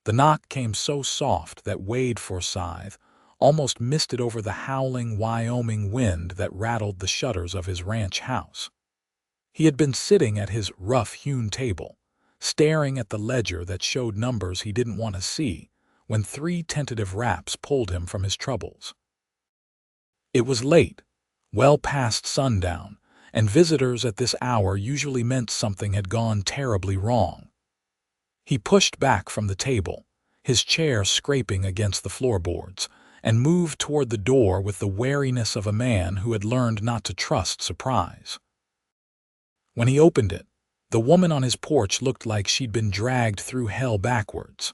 The knock came so soft that Wade Forsythe almost missed it over the howling Wyoming wind that rattled the shutters of his ranch house. He had been sitting at his rough-hewn table, staring at the ledger that showed numbers he didn't want to see, when 3 tentative raps pulled him from his troubles. It was late, well past sundown, and visitors at this hour usually meant something had gone terribly wrong. He pushed back from the table, his chair scraping against the floorboards, and moved toward the door with the wariness of a man who had learned not to trust surprise. When he opened it, the woman on his porch looked like she'd been dragged through hell backwards.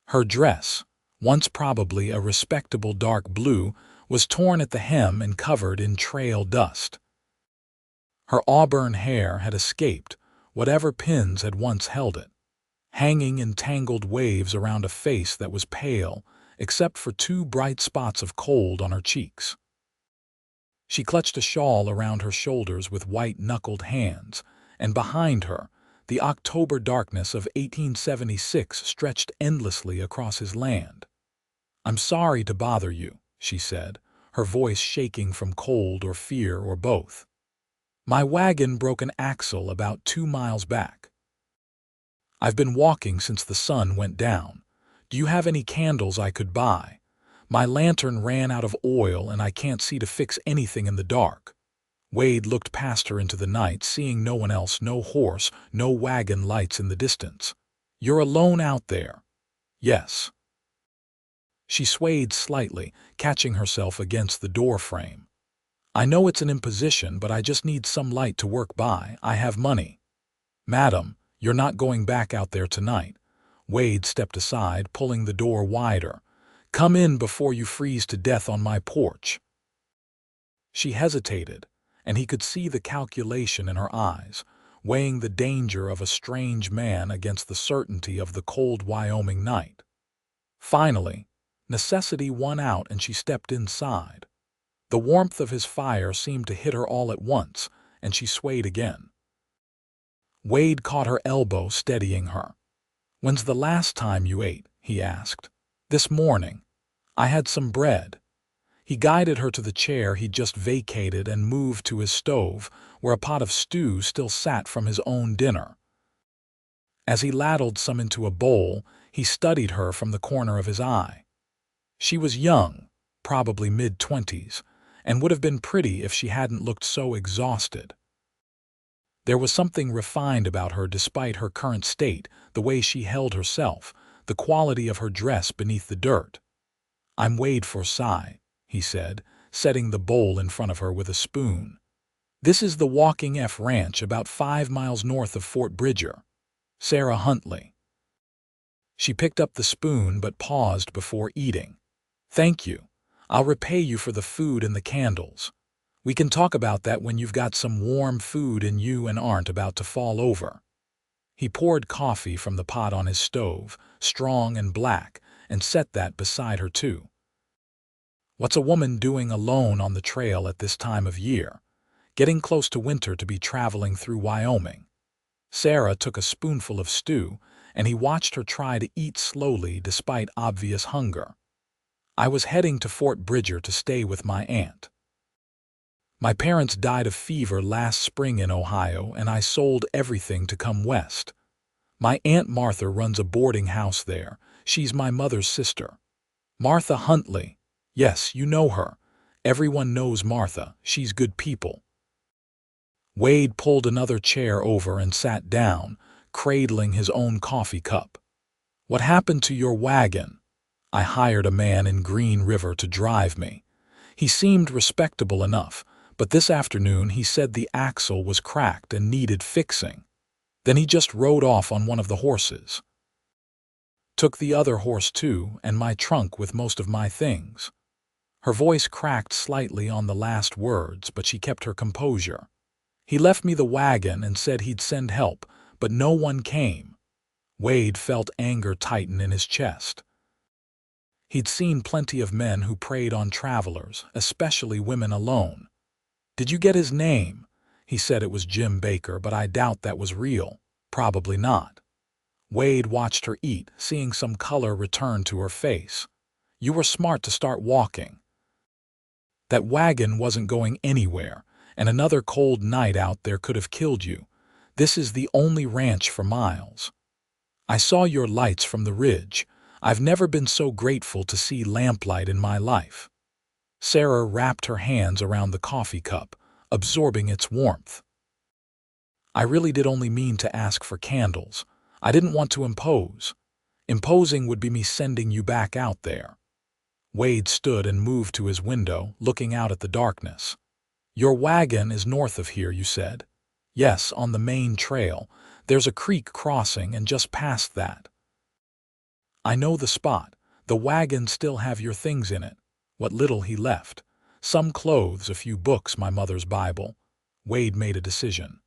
Her dress, once probably a respectable dark blue, was torn at the hem and covered in trail dust. Her auburn hair had escaped whatever pins had once held it, hanging in tangled waves around a face that was pale except for 2 bright spots of cold on her cheeks. She clutched a shawl around her shoulders with white-knuckled hands, and behind her, the October darkness of 1876 stretched endlessly across his land. "I'm sorry to bother you," she said, her voice shaking from cold or fear or both. "My wagon broke an axle about 2 miles back. I've been walking since the sun went down. Do you have any candles I could buy? My lantern ran out of oil and I can't see to fix anything in the dark." Wade looked past her into the night, seeing no one else, no horse, no wagon lights in the distance. "You're alone out there?" "Yes." She swayed slightly, catching herself against the door frame. "I know it's an imposition, but I just need some light to work by. I have money." "Madam, you're not going back out there tonight." Wade stepped aside, pulling the door wider. "Come in before you freeze to death on my porch." She hesitated, and he could see the calculation in her eyes, weighing the danger of a strange man against the certainty of the cold Wyoming night. Finally, necessity won out and she stepped inside. The warmth of his fire seemed to hit her all at once, and she swayed again. Wade caught her elbow, steadying her. "When's the last time you ate?" he asked. "This morning. I had some bread." He guided her to the chair he'd just vacated and moved to his stove, where a pot of stew still sat from his own dinner. As he ladled some into a bowl, he studied her from the corner of his eye. She was young, probably mid-20s, and would have been pretty if she hadn't looked so exhausted. There was something refined about her despite her current state, the way she held herself, the quality of her dress beneath the dirt. "I'm Wade Forsythe," he said, setting the bowl in front of her with a spoon. "This is the Walking F Ranch about 5 miles north of Fort Bridger. Sarah Huntley." She picked up the spoon but paused before eating. "Thank you. I'll repay you for the food and the candles. We can talk about that when you've got some warm food in you and aren't about to fall over." He poured coffee from the pot on his stove, strong and black, and set that beside her too. What's a woman doing alone on the trail at this time of year? Getting close to winter to be traveling through Wyoming. Sarah took a spoonful of stew, and he watched her try to eat slowly despite obvious hunger. "I was heading to Fort Bridger to stay with my aunt. My parents died of fever last spring in Ohio, and I sold everything to come west. My Aunt Martha runs a boarding house there. She's my mother's sister. Martha Huntley. Yes, you know her. Everyone knows Martha. She's good people." Wade pulled another chair over and sat down, cradling his own coffee cup. "What happened to your wagon?" "I hired a man in Green River to drive me. He seemed respectable enough, but this afternoon he said the axle was cracked and needed fixing. Then he just rode off on one of the horses. Took the other horse too, and my trunk with most of my things." Her voice cracked slightly on the last words, but she kept her composure. "He left me the wagon and said he'd send help, but no one came." Wade felt anger tighten in his chest. He'd seen plenty of men who preyed on travelers, especially women alone. "Did you get his name?" He said it was Jim Baker, but I doubt that was real. "Probably not." Wade watched her eat, seeing some color return to her face. You were smart to start walking. That wagon wasn't going anywhere, and another cold night out there could have killed you. This is the only ranch for miles. I saw your lights from the ridge. I've never been so grateful to see lamplight in my life. Sarah wrapped her hands around the coffee cup, absorbing its warmth. I really did only mean to ask for candles. I didn't want to impose. Imposing would be me sending you back out there. Wade stood and moved to his window, looking out at the darkness. Your wagon is north of here, you said. Yes, on the main trail. There's a creek crossing and just past that. I know the spot. The wagon still have your things in it. What little he left. Some clothes, a few books, my mother's Bible. Wade made a decision.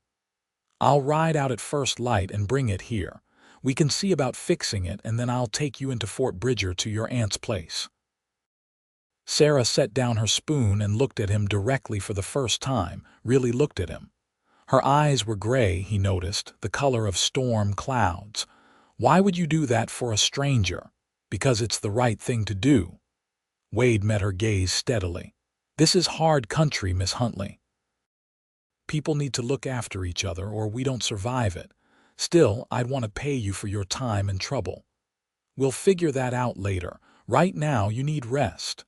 I'll ride out at first light and bring it here. We can see about fixing it, and then I'll take you into Fort Bridger to your aunt's place. Sarah set down her spoon and looked at him directly for the first time, really looked at him. Her eyes were gray, he noticed, the color of storm clouds. Why would you do that for a stranger? Because it's the right thing to do. Wade met her gaze steadily. This is hard country, Miss Huntley. People need to look after each other or we don't survive it. Still, I'd want to pay you for your time and trouble. We'll figure that out later. Right now, you need rest.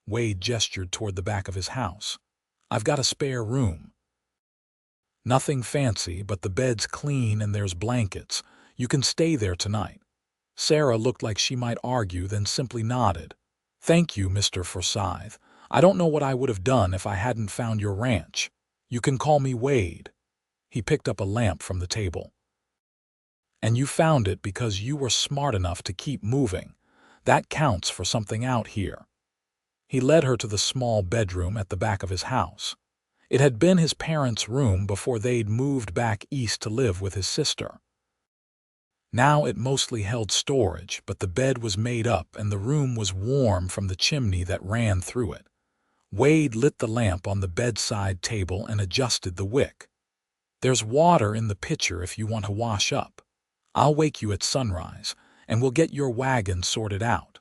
Wade gestured toward the back of his house. I've got a spare room. Nothing fancy, but the bed's clean and there's blankets. You can stay there tonight. Sarah looked like she might argue, then simply nodded. Thank you, Mr. Forsythe. I don't know what I would have done if I hadn't found your ranch. You can call me Wade. He picked up a lamp from the table. And you found it because you were smart enough to keep moving. That counts for something out here. He led her to the small bedroom at the back of his house. It had been his parents' room before they'd moved back east to live with his sister. Now it mostly held storage, but the bed was made up and the room was warm from the chimney that ran through it. Wade lit the lamp on the bedside table and adjusted the wick. There's water in the pitcher if you want to wash up. I'll wake you at sunrise, and we'll get your wagon sorted out.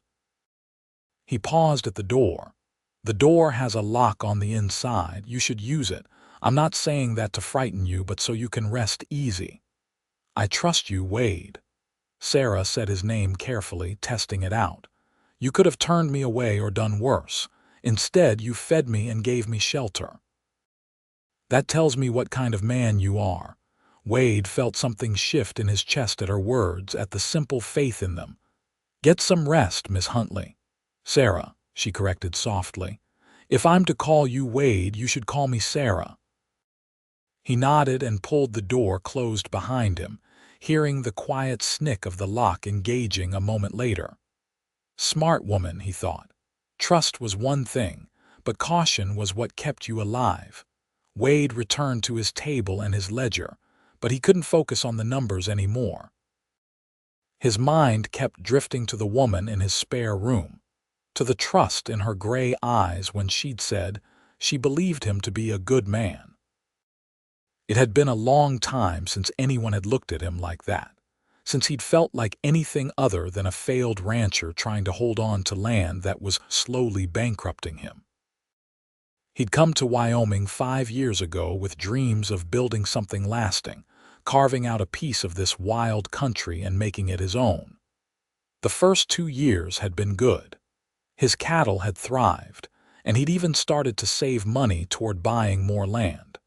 He paused at the door. The door has a lock on the inside. You should use it. I'm not saying that to frighten you, but so you can rest easy. I trust you, Wade. Sarah said his name carefully, testing it out. You could have turned me away or done worse. Instead, you fed me and gave me shelter. That tells me what kind of man you are. Wade felt something shift in his chest at her words, at the simple faith in them. Get some rest, Miss Huntley. Sarah, she corrected softly. If I'm to call you Wade, you should call me Sarah. He nodded and pulled the door closed behind him, hearing the quiet snick of the lock engaging a moment later. Smart woman, he thought. Trust was one thing, but caution was what kept you alive. Wade returned to his table and his ledger, but he couldn't focus on the numbers anymore. His mind kept drifting to the woman in his spare room, to the trust in her gray eyes when she'd said she believed him to be a good man. It had been a long time since anyone had looked at him like that, since he'd felt like anything other than a failed rancher trying to hold on to land that was slowly bankrupting him. He'd come to Wyoming 5 years ago with dreams of building something lasting, carving out a piece of this wild country and making it his own. The first 2 years had been good. His cattle had thrived, and he'd even started to save money toward buying more land.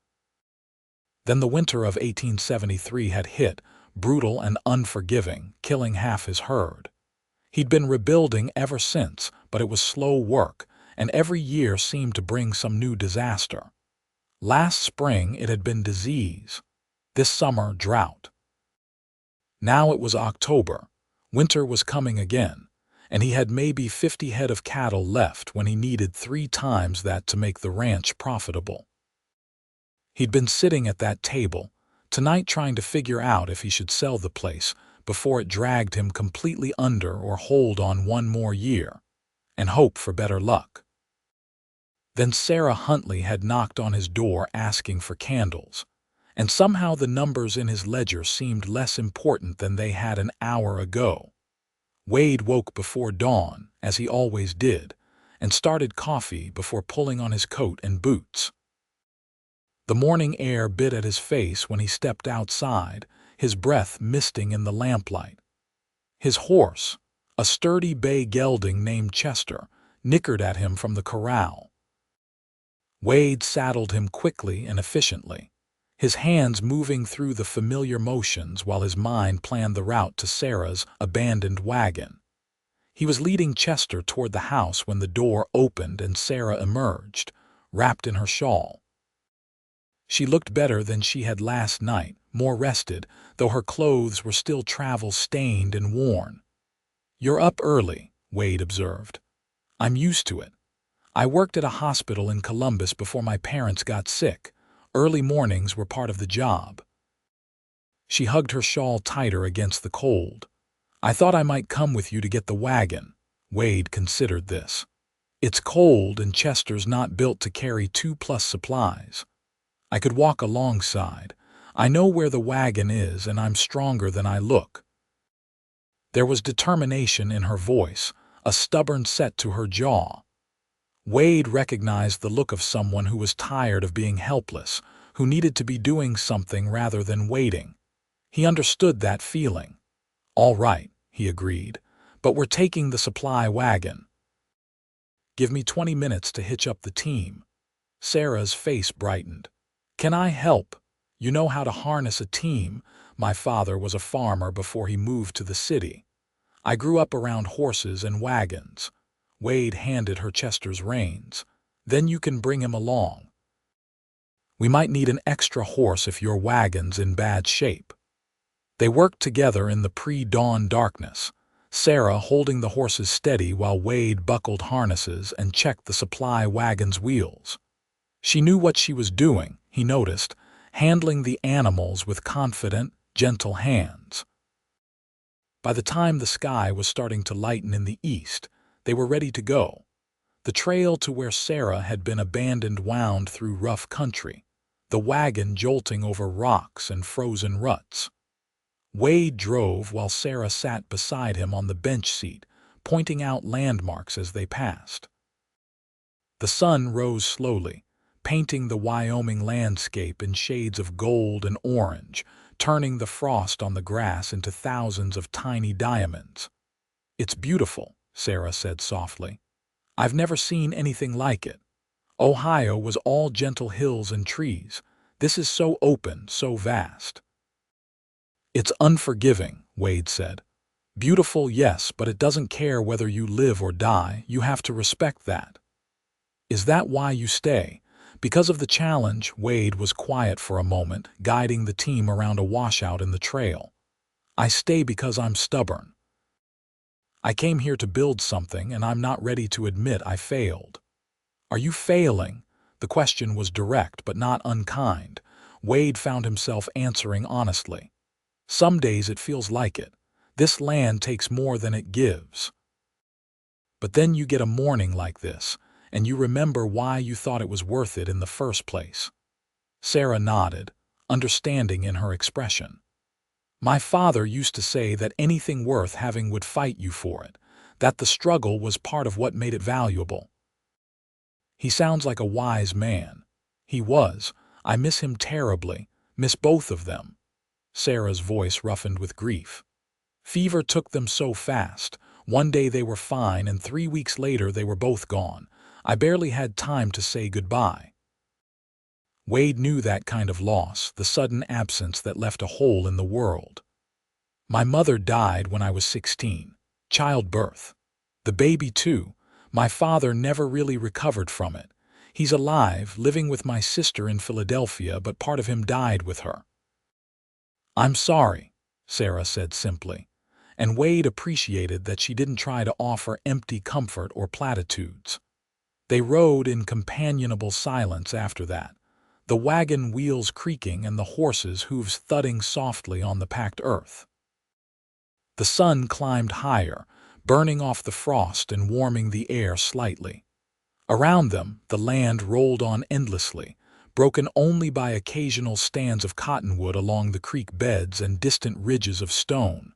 Then the winter of 1873 had hit, brutal and unforgiving, killing half his herd. He'd been rebuilding ever since, but it was slow work, and every year seemed to bring some new disaster. Last spring it had been disease. This summer, drought. Now it was October. Winter was coming again, and he had maybe 50 head of cattle left when he needed 3 times that to make the ranch profitable. He'd been sitting at that table, tonight trying to figure out if he should sell the place before it dragged him completely under or hold on 1 more year, and hope for better luck. Then Sarah Huntley had knocked on his door asking for candles, and somehow the numbers in his ledger seemed less important than they had an hour ago. Wade woke before dawn, as he always did, and started coffee before pulling on his coat and boots. The morning air bit at his face when he stepped outside, his breath misting in the lamplight. His horse, a sturdy bay gelding named Chester, nickered at him from the corral. Wade saddled him quickly and efficiently, his hands moving through the familiar motions while his mind planned the route to Sarah's abandoned wagon. He was leading Chester toward the house when the door opened and Sarah emerged, wrapped in her shawl. She looked better than she had last night, more rested, though her clothes were still travel-stained and worn. "You're up early," Wade observed. "I'm used to it. I worked at a hospital in Columbus before my parents got sick. Early mornings were part of the job." She hugged her shawl tighter against the cold. "I thought I might come with you to get the wagon." Wade considered this. "It's cold and Chester's not built to carry 2+ supplies. I could walk alongside. I know where the wagon is and I'm stronger than I look." There was determination in her voice, a stubborn set to her jaw. Wade recognized the look of someone who was tired of being helpless, who needed to be doing something rather than waiting. He understood that feeling. "All right," he agreed, "but we're taking the supply wagon." "Give me 20 minutes to hitch up the team." Sarah's face brightened. "Can I help? You know how to harness a team. My father was a farmer before he moved to the city. I grew up around horses and wagons." Wade handed her Chester's reins. "Then you can bring him along. We might need an extra horse if your wagon's in bad shape." They worked together in the pre-dawn darkness, Sarah holding the horses steady while Wade buckled harnesses and checked the supply wagon's wheels. She knew what she was doing, he noticed, handling the animals with confident, gentle hands. By the time the sky was starting to lighten in the east, they were ready to go. The trail to where Sarah had been abandoned wound through rough country, the wagon jolting over rocks and frozen ruts. Wade drove while Sarah sat beside him on the bench seat, pointing out landmarks as they passed. The sun rose slowly, painting the Wyoming landscape in shades of gold and orange, turning the frost on the grass into thousands of tiny diamonds. "It's beautiful," Sarah said softly. "I've never seen anything like it. Ohio was all gentle hills and trees. This is so open, so vast." "It's unforgiving," Wade said. "Beautiful, yes, but it doesn't care whether you live or die. You have to respect that." "Is that why you stay?" Because of the challenge, Wade was quiet for a moment, guiding the team around a washout in the trail. "I stay because I'm stubborn. I came here to build something, and I'm not ready to admit I failed." "Are you failing?" The question was direct but not unkind. Wade found himself answering honestly. "Some days it feels like it. This land takes more than it gives. But then you get a morning like this, and you remember why you thought it was worth it in the first place." Sarah nodded, understanding in her expression. "My father used to say that anything worth having would fight you for it, that the struggle was part of what made it valuable." "He sounds like a wise man." "He was. I miss him terribly, miss both of them." Sarah's voice roughened with grief. "Fever took them so fast. One day they were fine, and 3 weeks later they were both gone. I barely had time to say goodbye." Wade knew that kind of loss, the sudden absence that left a hole in the world. "My mother died when I was 16. Childbirth. The baby, too. My father never really recovered from it. He's alive, living with my sister in Philadelphia, but part of him died with her." "I'm sorry," Sarah said simply, and Wade appreciated that she didn't try to offer empty comfort or platitudes. They rode in companionable silence after that, the wagon wheels creaking and the horses' hooves thudding softly on the packed earth. The sun climbed higher, burning off the frost and warming the air slightly. Around them, the land rolled on endlessly, broken only by occasional stands of cottonwood along the creek beds and distant ridges of stone.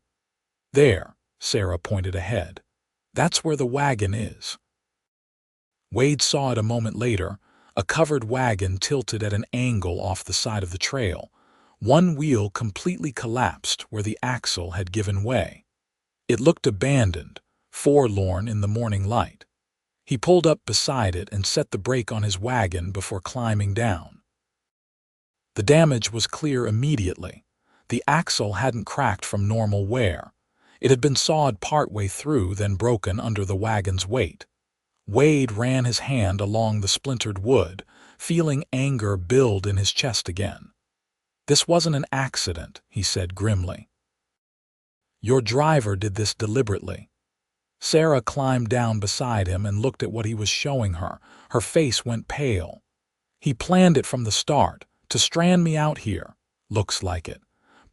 "There," Sarah pointed ahead. "That's where the wagon is." Wade saw it a moment later, a covered wagon tilted at an angle off the side of the trail. One wheel completely collapsed where the axle had given way. It looked abandoned, forlorn in the morning light. He pulled up beside it and set the brake on his wagon before climbing down. The damage was clear immediately. The axle hadn't cracked from normal wear. It had been sawed partway through, then broken under the wagon's weight. Wade ran his hand along the splintered wood, feeling anger build in his chest again. "This wasn't an accident," he said grimly. "Your driver did this deliberately." Sarah climbed down beside him and looked at what he was showing her. Her face went pale. "He planned it from the start, to strand me out here. Looks like it.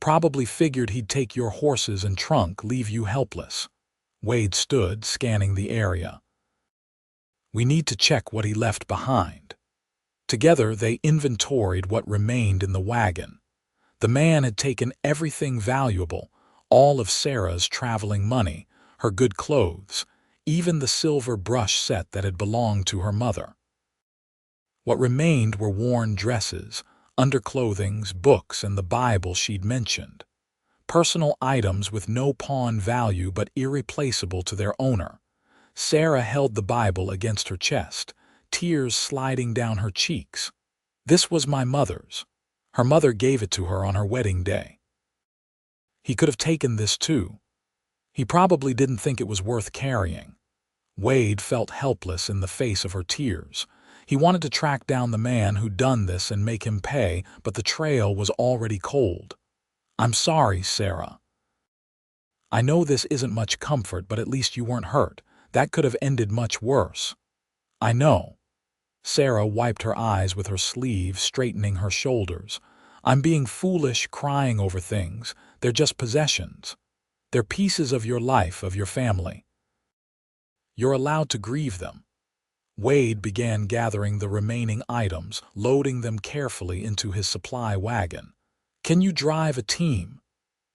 Probably figured he'd take your horses and trunk, leave you helpless." Wade stood, scanning the area. "We need to check what he left behind." Together they inventoried what remained in the wagon. The man had taken everything valuable, all of Sarah's traveling money, her good clothes, even the silver brush set that had belonged to her mother. What remained were worn dresses, underclothings, books, and the Bible she'd mentioned. Personal items with no pawn value but irreplaceable to their owner. Sarah held the Bible against her chest, tears sliding down her cheeks. "This was my mother's. Her mother gave it to her on her wedding day. He could have taken this too. He probably didn't think it was worth carrying." Wade felt helpless in the face of her tears. He wanted to track down the man who'd done this and make him pay, but the trail was already cold. "I'm sorry, Sarah. I know this isn't much comfort, but at least you weren't hurt. That could have ended much worse." "I know." Sarah wiped her eyes with her sleeve, straightening her shoulders. "I'm being foolish, crying over things. They're just possessions. They're pieces of your life, of your family. You're allowed to grieve them." Wade began gathering the remaining items, loading them carefully into his supply wagon. "Can you drive a team?"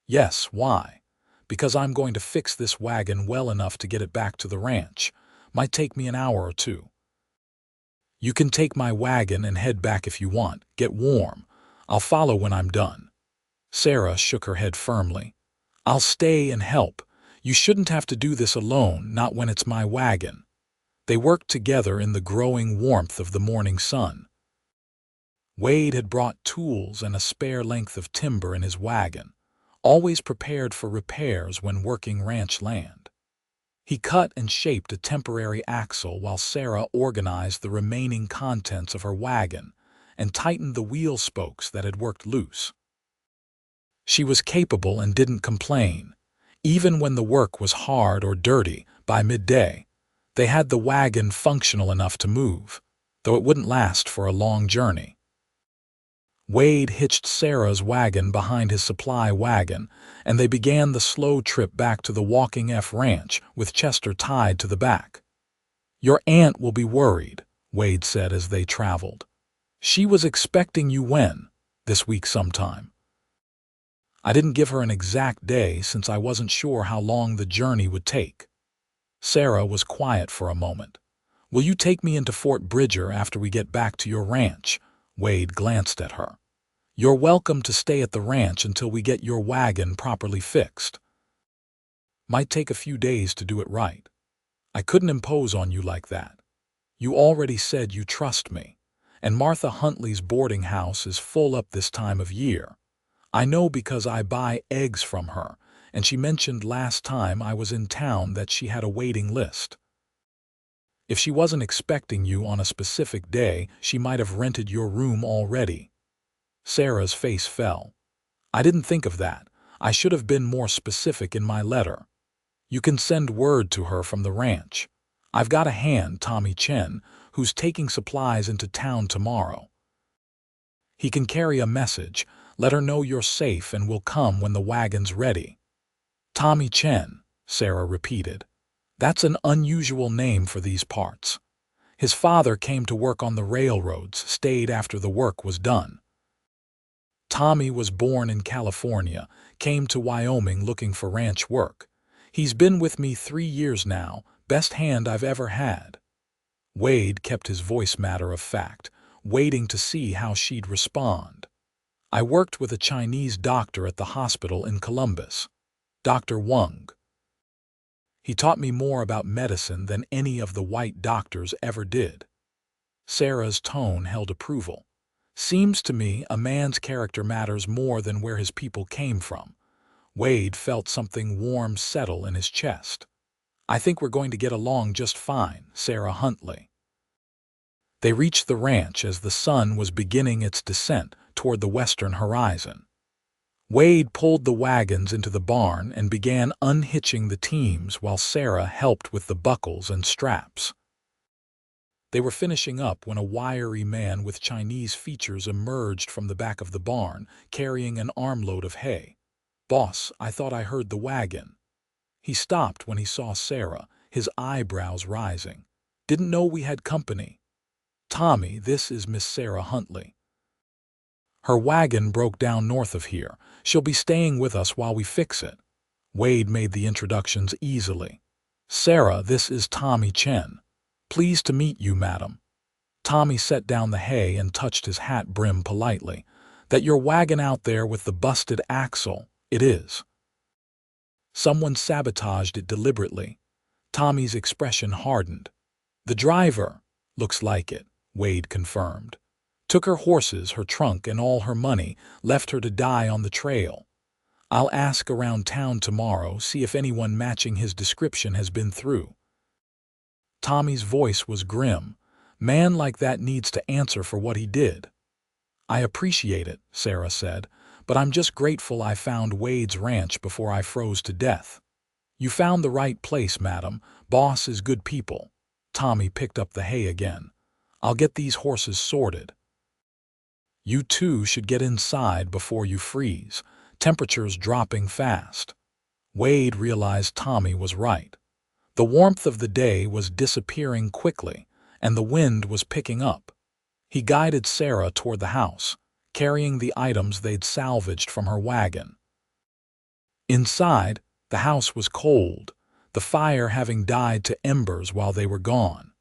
"Yes, why?" "Because I'm going to fix this wagon well enough to get it back to the ranch. Might take me an hour or two." "You can take my wagon and head back if you want. Get warm. I'll follow when I'm done." Sarah shook her head firmly. "I'll stay and help. You shouldn't have to do this alone, not when it's my wagon." They worked together in the growing warmth of the morning sun. Wade had brought tools and a spare length of timber in his wagon, always prepared for repairs when working ranch land. He cut and shaped a temporary axle while Sarah organized the remaining contents of her wagon and tightened the wheel spokes that had worked loose. She was capable and didn't complain. Even when the work was hard or dirty, by midday, they had the wagon functional enough to move, though it wouldn't last for a long journey. Wade hitched Sarah's wagon behind his supply wagon, and they began the slow trip back to the Walking F Ranch with Chester tied to the back. "Your aunt will be worried," Wade said as they traveled. "She was expecting you when? This week sometime." "I didn't give her an exact day since I wasn't sure how long the journey would take." Sarah was quiet for a moment. "Will you take me into Fort Bridger after we get back to your ranch?" Wade glanced at her. "You're welcome to stay at the ranch until we get your wagon properly fixed. Might take a few days to do it right. I couldn't impose on you like that. You already said you trust me, and Martha Huntley's boarding house is full up this time of year. I know because I buy eggs from her, and she mentioned last time I was in town that she had a waiting list. If she wasn't expecting you on a specific day, she might have rented your room already." Sarah's face fell. "I didn't think of that. I should have been more specific in my letter. You can send word to her from the ranch. I've got a hand, Tommy Chen, who's taking supplies into town tomorrow. He can carry a message. Let her know you're safe and will come when the wagon's ready." "Tommy Chen," Sarah repeated. "That's an unusual name for these parts. His father came to work on the railroads, stayed after the work was done. Tommy was born in California, came to Wyoming looking for ranch work. He's been with me 3 years now, best hand I've ever had. Wade kept his voice matter of fact, waiting to see how she'd respond. I worked with a Chinese doctor at the hospital in Columbus, Dr. Wang. He taught me more about medicine than any of the white doctors ever did. Sarah's tone held approval. Seems to me a man's character matters more than where his people came from. Wade felt something warm settle in his chest. I think we're going to get along just fine, Sarah Huntley. They reached the ranch as the sun was beginning its descent toward the western horizon. Wade pulled the wagons into the barn and began unhitching the teams while Sarah helped with the buckles and straps. They were finishing up when a wiry man with Chinese features emerged from the back of the barn, carrying an armload of hay. "Boss, I thought I heard the wagon." He stopped when he saw Sarah, his eyebrows rising. "Didn't know we had company." "Tommy, this is Miss Sarah Huntley. Her wagon broke down north of here. She'll be staying with us while we fix it." Wade made the introductions easily. "Sarah, this is Tommy Chen. Pleased to meet you, madam." Tommy set down the hay and touched his hat brim politely. "That your wagon out there with the busted axle? It is. Someone sabotaged it deliberately." Tommy's expression hardened. "The driver, looks like it," Wade confirmed. "Took her horses, her trunk, and all her money, left her to die on the trail. I'll ask around town tomorrow, see if anyone matching his description has been through." Tommy's voice was grim. "Man like that needs to answer for what he did." "I appreciate it," Sarah said, "but I'm just grateful I found Wade's ranch before I froze to death." "You found the right place, madam. Boss is good people." Tommy picked up the hay again. "I'll get these horses sorted. You two should get inside before you freeze. Temperature's dropping fast." Wade realized Tommy was right. The warmth of the day was disappearing quickly, and the wind was picking up. He guided Sarah toward the house, carrying the items they'd salvaged from her wagon. Inside, the house was cold, the fire having died to embers while they were gone.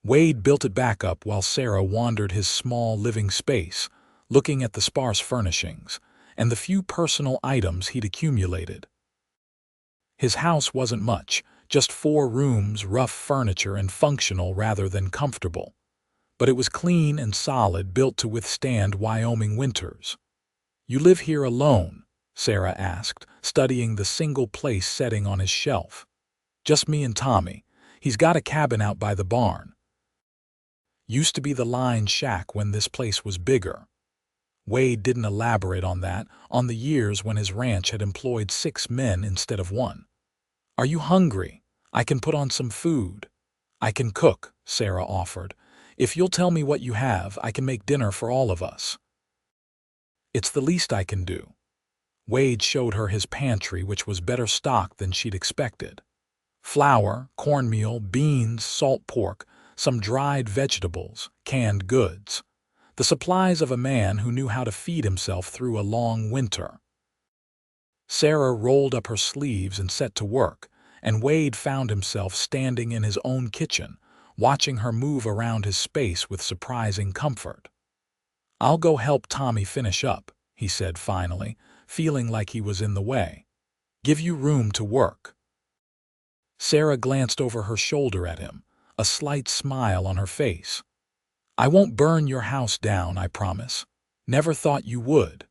Wade built it back up while Sarah wandered his small living space, looking at the sparse furnishings and the few personal items he'd accumulated. His house wasn't much, just 4 rooms, rough furniture, and functional rather than comfortable. But it was clean and solid, built to withstand Wyoming winters. "You live here alone?" Sarah asked, studying the single-place setting on his shelf. "Just me and Tommy. He's got a cabin out by the barn. Used to be the line shack when this place was bigger." Wade didn't elaborate on that, on the years when his ranch had employed 6 men instead of 1. "Are you hungry? I can put on some food." "I can cook," Sarah offered. "If you'll tell me what you have, I can make dinner for all of us." "It's the least I can do." Wade showed her his pantry, which was better stocked than she'd expected. Flour, cornmeal, beans, salt pork, some dried vegetables, canned goods. The supplies of a man who knew how to feed himself through a long winter. Sarah rolled up her sleeves and set to work, and Wade found himself standing in his own kitchen, watching her move around his space with surprising comfort. "I'll go help Tommy finish up," he said finally, feeling like he was in the way. "Give you room to work." Sarah glanced over her shoulder at him, a slight smile on her face. "I won't burn your house down, I promise. Never thought you would."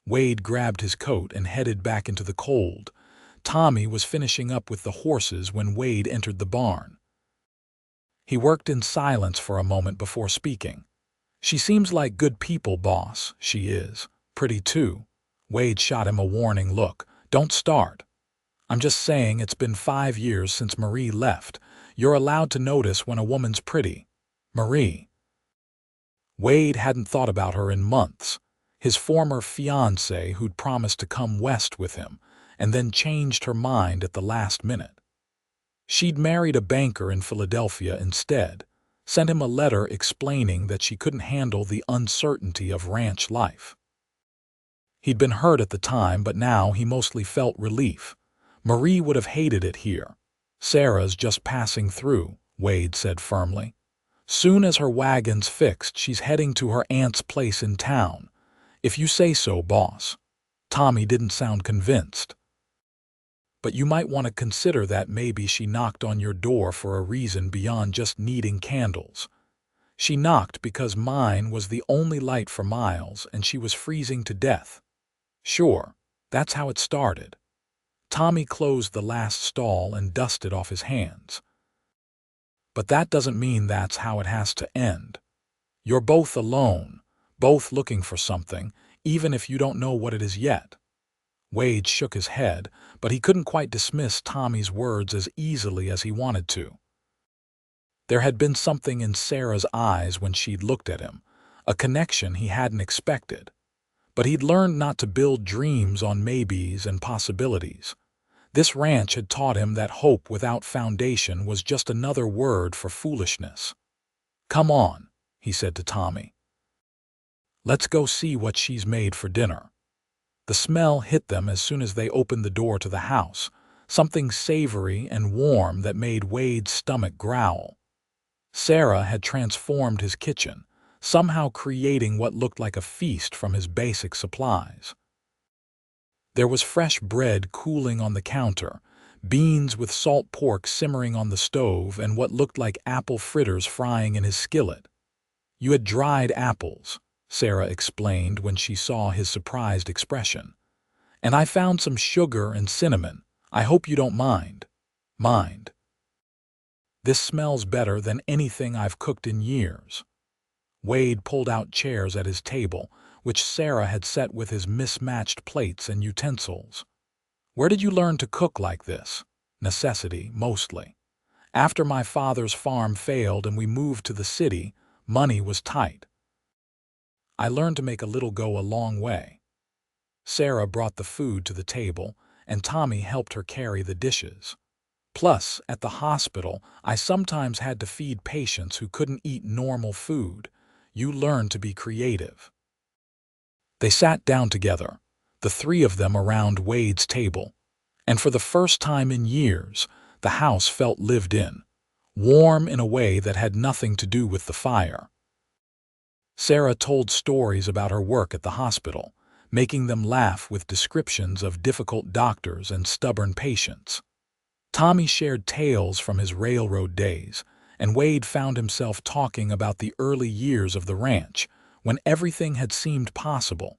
Wade grabbed his coat and headed back into the cold. Tommy was finishing up with the horses when Wade entered the barn. He worked in silence for a moment before speaking. "She seems like good people, boss. She is. Pretty too." Wade shot him a warning look. "Don't start. I'm just saying it's been 5 years since Marie left. You're allowed to notice when a woman's pretty." Marie. Wade hadn't thought about her in months. His former fiancée who'd promised to come west with him, and then changed her mind at the last minute. She'd married a banker in Philadelphia instead. sent him a letter explaining that she couldn't handle the uncertainty of ranch life. He'd been hurt at the time, but now he mostly felt relief. Marie would have hated it here. Sarah's just passing through, Wade said firmly. Soon as her wagon's fixed, she's heading to her aunt's place in town. If you say so, boss. Tommy didn't sound convinced. But you might want to consider that maybe she knocked on your door for a reason beyond just needing candles. She knocked because mine was the only light for miles and she was freezing to death. Sure, that's how it started. Tommy closed the last stall and dusted off his hands. But that doesn't mean that's how it has to end. You're both alone, both looking for something, even if you don't know what it is yet. Wade shook his head, but he couldn't quite dismiss Tommy's words as easily as he wanted to. There had been something in Sarah's eyes when she'd looked at him, a connection he hadn't expected. But he'd learned not to build dreams on maybes and possibilities. This ranch had taught him that hope without foundation was just another word for foolishness. Come on, he said to Tommy. Let's go see what she's made for dinner. The smell hit them as soon as they opened the door to the house, something savory and warm that made Wade's stomach growl. Sarah had transformed his kitchen, somehow creating what looked like a feast from his basic supplies. There was fresh bread cooling on the counter, beans with salt pork simmering on the stove, and what looked like apple fritters frying in his skillet. You had dried apples, Sarah explained when she saw his surprised expression. And I found some sugar and cinnamon. I hope you don't mind. Mind. This smells better than anything I've cooked in years. Wade pulled out chairs at his table, which Sarah had set with his mismatched plates and utensils. Where did you learn to cook like this? Necessity, mostly. After my father's farm failed and we moved to the city, money was tight. I learned to make a little go a long way. Sarah brought the food to the table, and Tommy helped her carry the dishes. Plus, at the hospital, I sometimes had to feed patients who couldn't eat normal food. You learn to be creative. They sat down together, the three of them around Wade's table, and for the first time in years, the house felt lived in, warm in a way that had nothing to do with the fire. Sarah told stories about her work at the hospital, making them laugh with descriptions of difficult doctors and stubborn patients. Tommy shared tales from his railroad days, and Wade found himself talking about the early years of the ranch, when everything had seemed possible.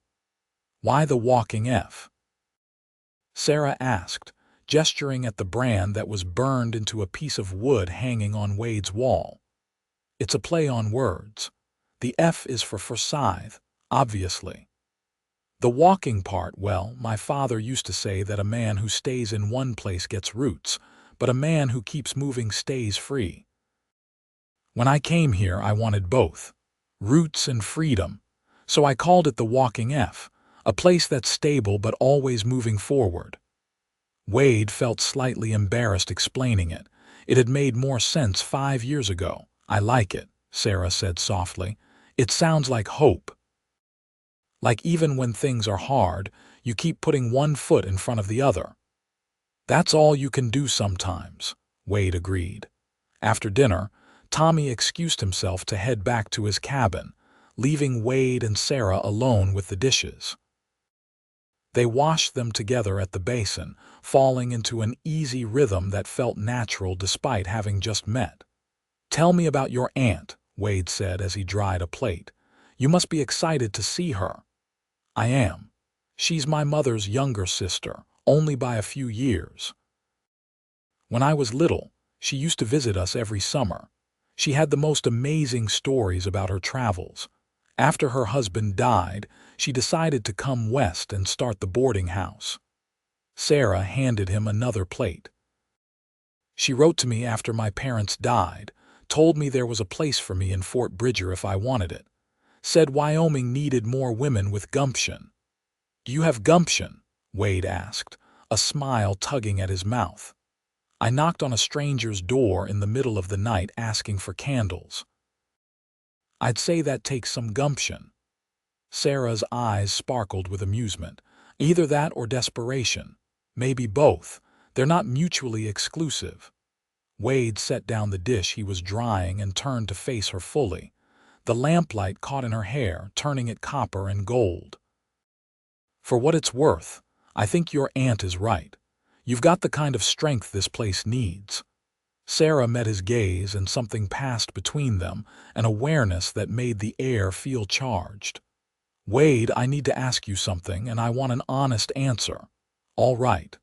Why the walking F? Sarah asked, gesturing at the brand that was burned into a piece of wood hanging on Wade's wall. It's a play on words. The F is for Forsythe, obviously. The walking part, well, my father used to say that a man who stays in one place gets roots, but a man who keeps moving stays free. When I came here, I wanted both, roots and freedom, so I called it the Walking F, a place that's stable but always moving forward. Wade felt slightly embarrassed explaining it. It had made more sense 5 years ago. I like it, Sarah said softly. It sounds like hope. Like even when things are hard, you keep putting one foot in front of the other. That's all you can do sometimes, Wade agreed. After dinner, Tommy excused himself to head back to his cabin, leaving Wade and Sarah alone with the dishes. They washed them together at the basin, falling into an easy rhythm that felt natural despite having just met. Tell me about your aunt, Wade said as he dried a plate. You must be excited to see her. I am. She's my mother's younger sister, only by a few years. When I was little, she used to visit us every summer. She had the most amazing stories about her travels. After her husband died, she decided to come west and start the boarding house. Sarah handed him another plate. She wrote to me after my parents died, told me there was a place for me in Fort Bridger if I wanted it. Said Wyoming needed more women with gumption. Do you have gumption? Wade asked, a smile tugging at his mouth. I knocked on a stranger's door in the middle of the night asking for candles. I'd say that takes some gumption. Sarah's eyes sparkled with amusement. Either that or desperation. Maybe both. They're not mutually exclusive. Wade set down the dish he was drying and turned to face her fully. The lamplight caught in her hair, turning it copper and gold. For what it's worth, I think your aunt is right. You've got the kind of strength this place needs. Sarah met his gaze and something passed between them, an awareness that made the air feel charged. Wade, I need to ask you something, and I want an honest answer. All right.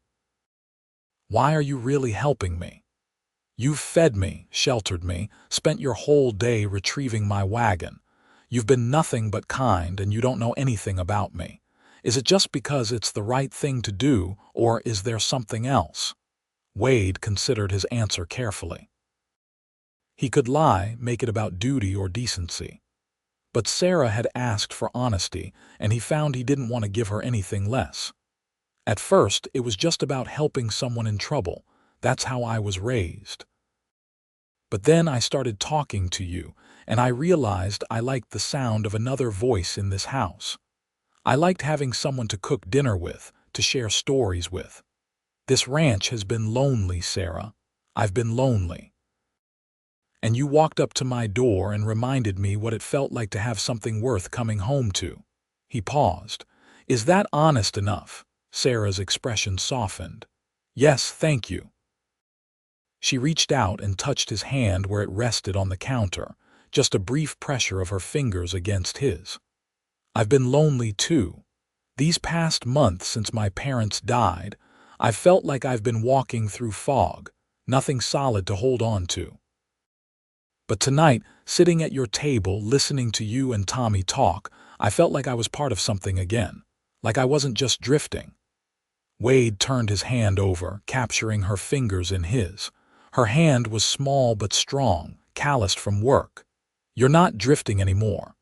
Why are you really helping me? You've fed me, sheltered me, spent your whole day retrieving my wagon. You've been nothing but kind, and you don't know anything about me. Is it just because it's the right thing to do, or is there something else? Wade considered his answer carefully. He could lie, make it about duty or decency. But Sarah had asked for honesty, and he found he didn't want to give her anything less. At first, it was just about helping someone in trouble. That's how I was raised. But then I started talking to you, and I realized I liked the sound of another voice in this house. I liked having someone to cook dinner with, to share stories with. This ranch has been lonely, Sarah. I've been lonely. And you walked up to my door and reminded me what it felt like to have something worth coming home to. He paused. Is that honest enough? Sarah's expression softened. Yes, thank you. She reached out and touched his hand where it rested on the counter, just a brief pressure of her fingers against his. I've been lonely too. These past months since my parents died, I've felt like I've been walking through fog, nothing solid to hold on to. But tonight, sitting at your table, listening to you and Tommy talk, I felt like I was part of something again, like I wasn't just drifting. Wade turned his hand over, capturing her fingers in his. Her hand was small but strong, calloused from work. You're not drifting anymore.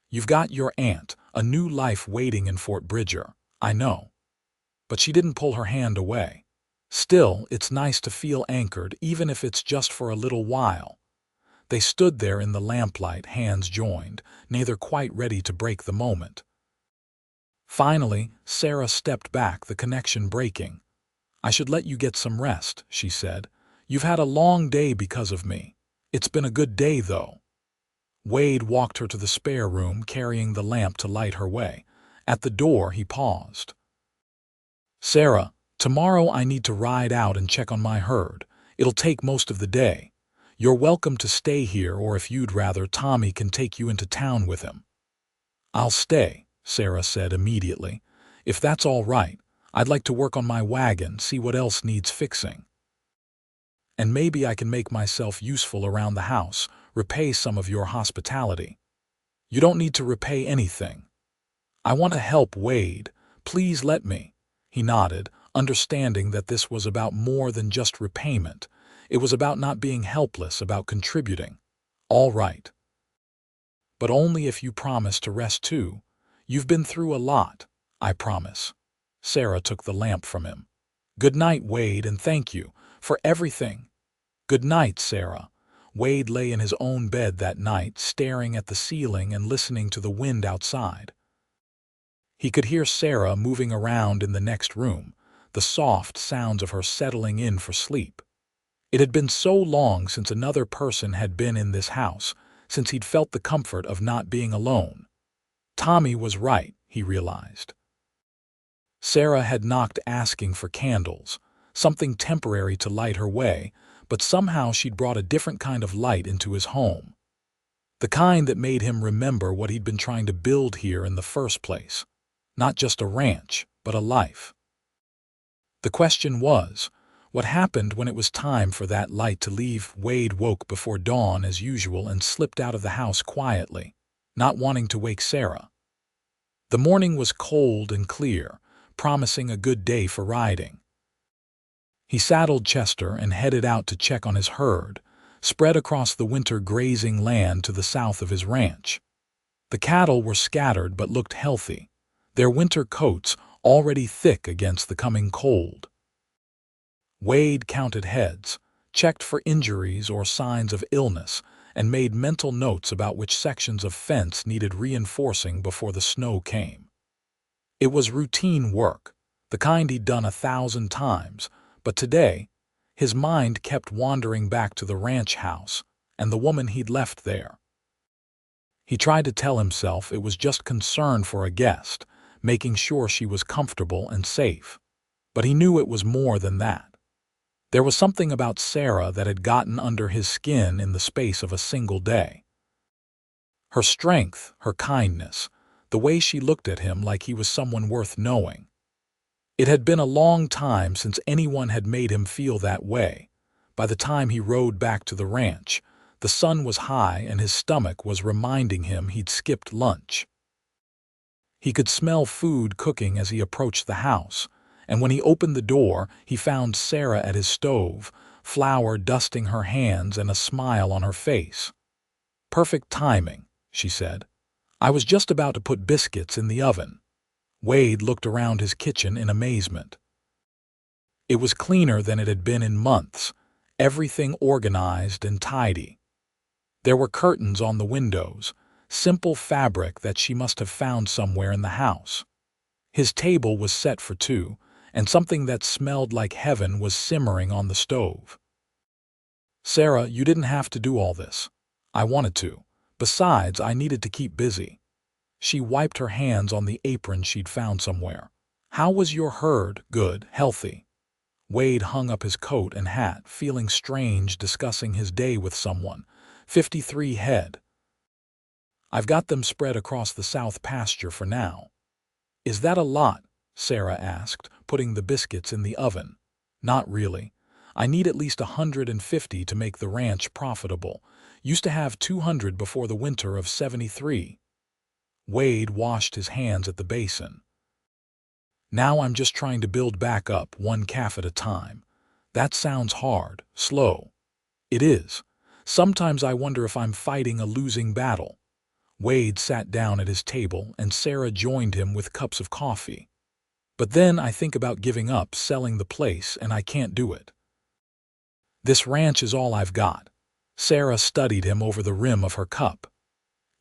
You've got your aunt, a new life waiting in Fort Bridger, I know. But she didn't pull her hand away. Still, it's nice to feel anchored, even if it's just for a little while. They stood there in the lamplight, hands joined, neither quite ready to break the moment. Finally, Sarah stepped back, the connection breaking. I should let you get some rest, she said. You've had a long day because of me. It's been a good day, though. Wade walked her to the spare room, carrying the lamp to light her way. At the door, he paused. Sarah, tomorrow I need to ride out and check on my herd. It'll take most of the day. You're welcome to stay here, or if you'd rather, Tommy can take you into town with him. I'll stay, Sarah said immediately. If that's all right, I'd like to work on my wagon, see what else needs fixing. And maybe I can make myself useful around the house, repay some of your hospitality. You don't need to repay anything. I want to help, Wade. Please let me. He nodded, understanding that this was about more than just repayment. It was about not being helpless, about contributing. All right. But only if you promise to rest too. You've been through a lot, I promise. Sarah took the lamp from him. Good night, Wade, and thank you for everything. Good night, Sarah. Wade lay in his own bed that night, staring at the ceiling and listening to the wind outside. He could hear Sarah moving around in the next room, the soft sounds of her settling in for sleep. It had been so long since another person had been in this house, since he'd felt the comfort of not being alone. Tommy was right, he realized. Sarah had knocked, asking for candles, something temporary to light her way, but somehow she'd brought a different kind of light into his home. The kind that made him remember what he'd been trying to build here in the first place. Not just a ranch, but a life. The question was, what happened when it was time for that light to leave? Wade woke before dawn as usual and slipped out of the house quietly, not wanting to wake Sarah. The morning was cold and clear, promising a good day for riding. He saddled Chester and headed out to check on his herd, spread across the winter grazing land to the south of his ranch. The cattle were scattered but looked healthy, their winter coats already thick against the coming cold. Wade counted heads, checked for injuries or signs of illness, and made mental notes about which sections of fence needed reinforcing before the snow came. It was routine work, the kind he'd done 1,000 times, but today, his mind kept wandering back to the ranch house and the woman he'd left there. He tried to tell himself it was just concern for a guest, making sure she was comfortable and safe. But he knew it was more than that. There was something about Sarah that had gotten under his skin in the space of a single day. Her strength, her kindness, the way she looked at him like he was someone worth knowing. It had been a long time since anyone had made him feel that way. By the time he rode back to the ranch, the sun was high and his stomach was reminding him he'd skipped lunch. He could smell food cooking as he approached the house, and when he opened the door, he found Sarah at his stove, flour dusting her hands and a smile on her face. "Perfect timing," she said. "I was just about to put biscuits in the oven." Wade looked around his kitchen in amazement. It was cleaner than it had been in months, everything organized and tidy. There were curtains on the windows, simple fabric that she must have found somewhere in the house. His table was set for two, and something that smelled like heaven was simmering on the stove. "Sarah, you didn't have to do all this. I wanted to. Besides, I needed to keep busy." She wiped her hands on the apron she'd found somewhere. "How was your herd? Good, healthy?" Wade hung up his coat and hat, feeling strange discussing his day with someone. 53 head. "I've got them spread across the south pasture for now." "Is that a lot?" Sarah asked, putting the biscuits in the oven. "Not really. I need at least 150 to make the ranch profitable. Used to have 200 before the winter of '73. Wade washed his hands at the basin. "Now I'm just trying to build back up, one calf at a time. That sounds hard, slow." "It is. Sometimes I wonder if I'm fighting a losing battle." Wade sat down at his table and Sarah joined him with cups of coffee. "But then I think about giving up, selling the place, and I can't do it. This ranch is all I've got." Sarah studied him over the rim of her cup.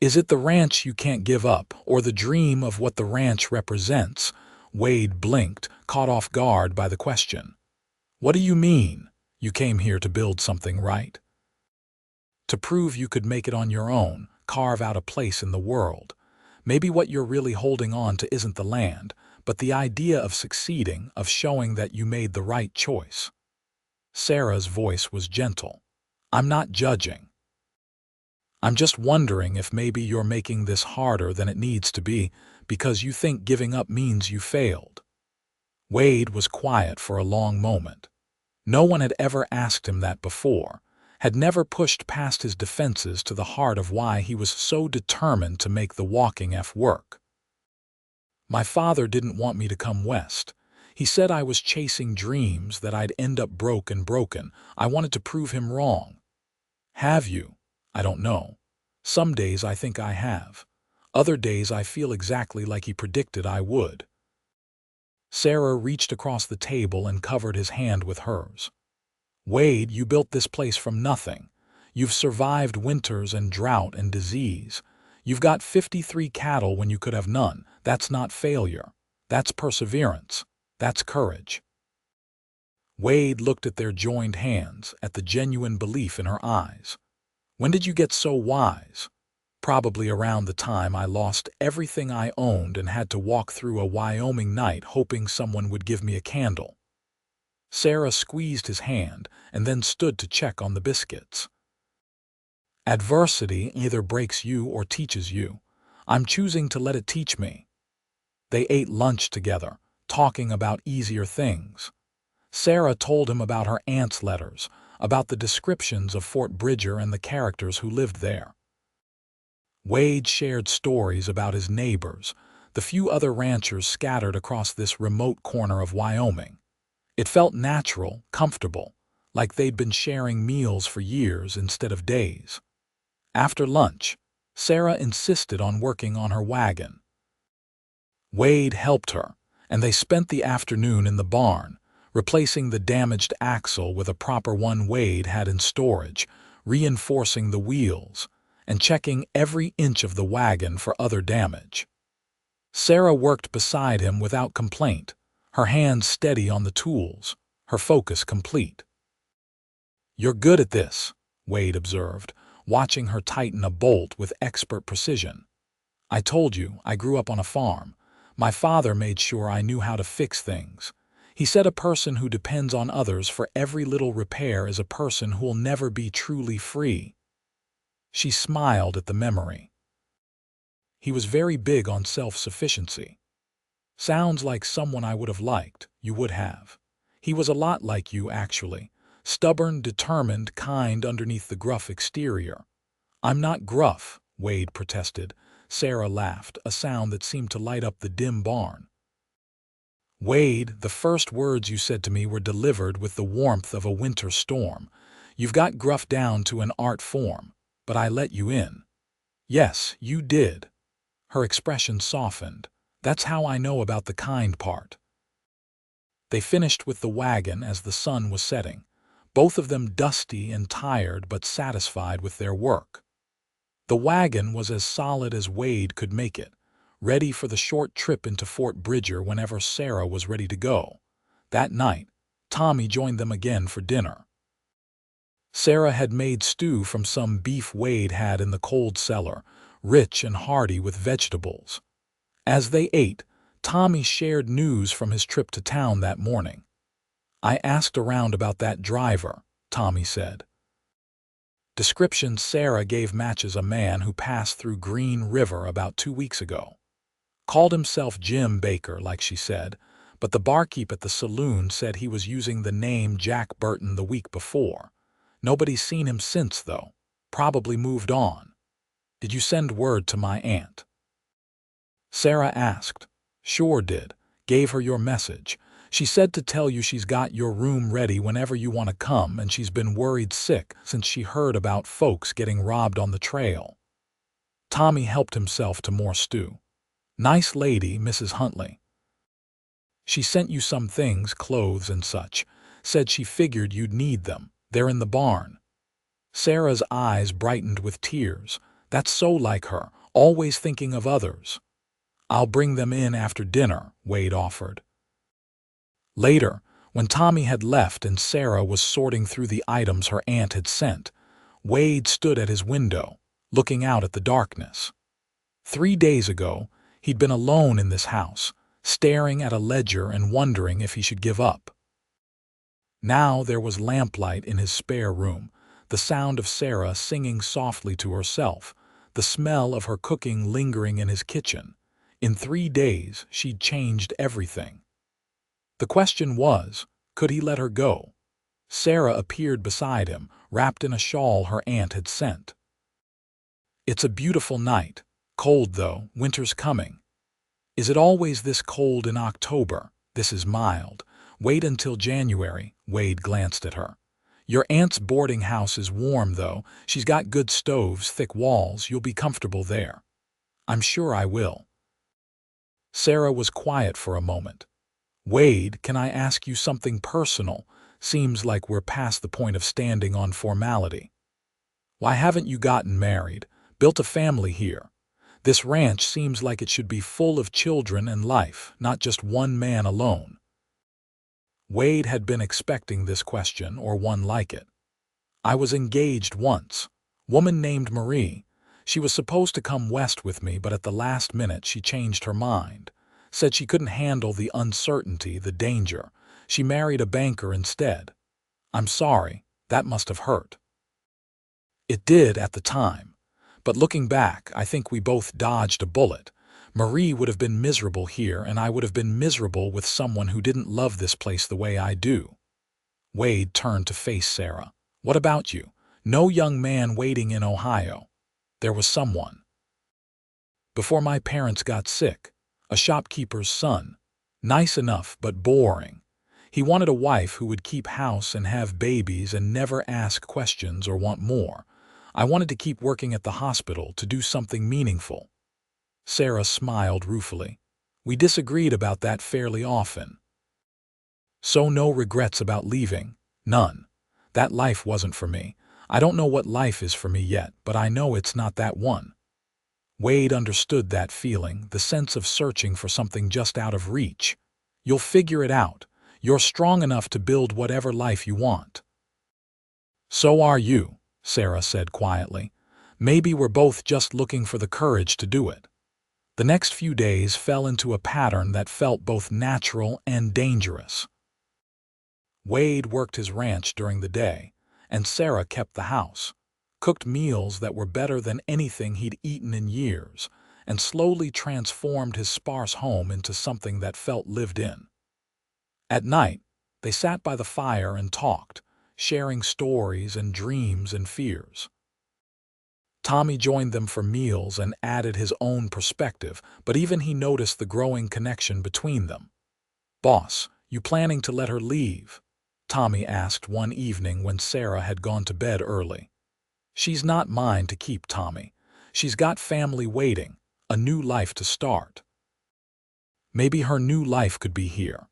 "Is it the ranch you can't give up, or the dream of what the ranch represents?" Wade blinked, caught off guard by the question. "What do you mean? You came here to build something, right? To prove you could make it on your own, carve out a place in the world. Maybe what you're really holding on to isn't the land, but the idea of succeeding, of showing that you made the right choice." Sarah's voice was gentle. "I'm not judging. I'm just wondering if maybe you're making this harder than it needs to be because you think giving up means you failed." Wade was quiet for a long moment. No one had ever asked him that before, had never pushed past his defenses to the heart of why he was so determined to make the walking work. "My father didn't want me to come west. He said I was chasing dreams, that I'd end up broke and broken. I wanted to prove him wrong." "Have you?" "I don't know. Some days I think I have. Other days I feel exactly like he predicted I would." Sarah reached across the table and covered his hand with hers. "Wade, you built this place from nothing. You've survived winters and drought and disease. You've got 53 cattle when you could have none. That's not failure. That's perseverance. That's courage." Wade looked at their joined hands, at the genuine belief in her eyes. "When did you get so wise?" "Probably around the time I lost everything I owned and had to walk through a Wyoming night hoping someone would give me a candle." Sarah squeezed his hand and then stood to check on the biscuits. "Adversity either breaks you or teaches you. I'm choosing to let it teach me." They ate lunch together, talking about easier things. Sarah told him about her aunt's letters, about the descriptions of Fort Bridger and the characters who lived there. Wade shared stories about his neighbors, the few other ranchers scattered across this remote corner of Wyoming. It felt natural, comfortable, like they'd been sharing meals for years instead of days. After lunch, Sarah insisted on working on her wagon. Wade helped her, and they spent the afternoon in the barn, replacing the damaged axle with a proper one Wade had in storage, reinforcing the wheels, and checking every inch of the wagon for other damage. Sarah worked beside him without complaint, her hands steady on the tools, her focus complete. "You're good at this," Wade observed, watching her tighten a bolt with expert precision. "I told you, I grew up on a farm. My father made sure I knew how to fix things. He said a person who depends on others for every little repair is a person who'll never be truly free." She smiled at the memory. "He was very big on self-sufficiency." "Sounds like someone I would have liked. You would have. He was a lot like you, actually. Stubborn, determined, kind underneath the gruff exterior." "I'm not gruff," Wade protested. Sarah laughed, a sound that seemed to light up the dim barn. "Wade, the first words you said to me were delivered with the warmth of a winter storm. You've got gruff down to an art form, but I let you in." "Yes, you did." Her expression softened. "That's how I know about the kind part." They finished with the wagon as the sun was setting, both of them dusty and tired but satisfied with their work. The wagon was as solid as Wade could make it, ready for the short trip into Fort Bridger whenever Sarah was ready to go. That night, Tommy joined them again for dinner. Sarah had made stew from some beef Wade had in the cold cellar, rich and hearty with vegetables. As they ate, Tommy shared news from his trip to town that morning. "I asked around about that driver," Tommy said. Description Sarah gave matches a man who passed through Green River about 2 weeks ago. Called himself Jim Baker, like she said, but the barkeep at the saloon said he was using the name Jack Burton the week before. Nobody's seen him since, though. Probably moved on. "Did you send word to my aunt?" Sarah asked. "Sure did. Gave her your message. She said to tell you she's got your room ready whenever you want to come, and she's been worried sick since she heard about folks getting robbed on the trail." Tommy helped himself to more stew. "Nice lady, Mrs. Huntley. She sent you some things, clothes and such. Said she figured you'd need them. They're in the barn." Sarah's eyes brightened with tears. "That's so like her, always thinking of others." "I'll bring them in after dinner," Wade offered. Later, when Tommy had left and Sarah was sorting through the items her aunt had sent, Wade stood at his window, looking out at the darkness. 3 days ago, he'd been alone in this house, staring at a ledger and wondering if he should give up. Now there was lamplight in his spare room, the sound of Sarah singing softly to herself, the smell of her cooking lingering in his kitchen. In 3 days, she'd changed everything. The question was, could he let her go? Sarah appeared beside him, wrapped in a shawl her aunt had sent. "It's a beautiful night. Cold, though. Winter's coming." "Is it always this cold in October?" "This is mild. Wait until January." Wade glanced at her. "Your aunt's boarding house is warm, though. She's got good stoves, thick walls. You'll be comfortable there." "I'm sure I will." Sarah was quiet for a moment. "Wade, can I ask you something personal? Seems like we're past the point of standing on formality." "Why haven't you gotten married? Built a family here? This ranch seems like it should be full of children and life, not just one man alone." Wade had been expecting this question or one like it. "I was engaged once. Woman named Marie. She was supposed to come west with me, but at the last minute she changed her mind. Said she couldn't handle the uncertainty, the danger. She married a banker instead. I'm sorry, that must have hurt." "It did at the time. But looking back, I think we both dodged a bullet. Marie would have been miserable here, and I would have been miserable with someone who didn't love this place the way I do." Wade turned to face Sarah. "What about you? No young man waiting in Ohio?" "There was someone. Before my parents got sick. A shopkeeper's son. Nice enough, but boring. He wanted a wife who would keep house and have babies and never ask questions or want more. I wanted to keep working at the hospital, to do something meaningful." Sarah smiled ruefully. "We disagreed about that fairly often." "So no regrets about leaving?" "None. That life wasn't for me. I don't know what life is for me yet, but I know it's not that one. Wade understood that feeling, the sense of searching for something just out of reach. You'll figure it out. You're strong enough to build whatever life you want. So are you, Sarah said quietly. Maybe we're both just looking for the courage to do it. The next few days fell into a pattern that felt both natural and dangerous. Wade worked his ranch during the day, and Sarah kept the house, cooked meals that were better than anything he'd eaten in years, and slowly transformed his sparse home into something that felt lived in. At night, they sat by the fire and talked, sharing stories and dreams and fears. Tommy joined them for meals and added his own perspective, but even he noticed the growing connection between them. "Boss, you planning to let her leave?" Tommy asked one evening when Sarah had gone to bed early. "She's not mine to keep, Tommy. She's got family waiting, a new life to start." Maybe her new life could be here,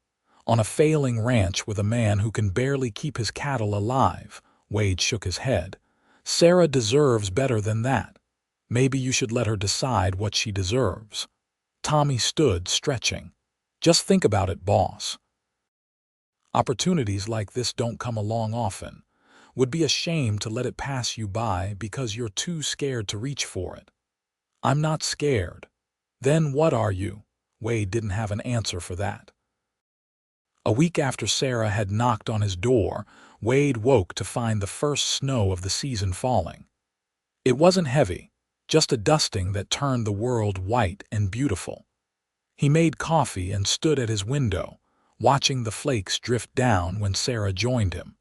on a failing ranch with a man who can barely keep his cattle alive. Wade shook his head. "Sarah deserves better than that. Maybe you should let her decide what she deserves." Tommy stood, stretching. "Just think about it, boss. Opportunities like this don't come along often. Would be a shame to let it pass you by because you're too scared to reach for it." "I'm not scared." "Then what are you?" Wade didn't have an answer for that. A week after Sarah had knocked on his door, Wade woke to find the first snow of the season falling. It wasn't heavy, just a dusting that turned the world white and beautiful. He made coffee and stood at his window, watching the flakes drift down when Sarah joined him.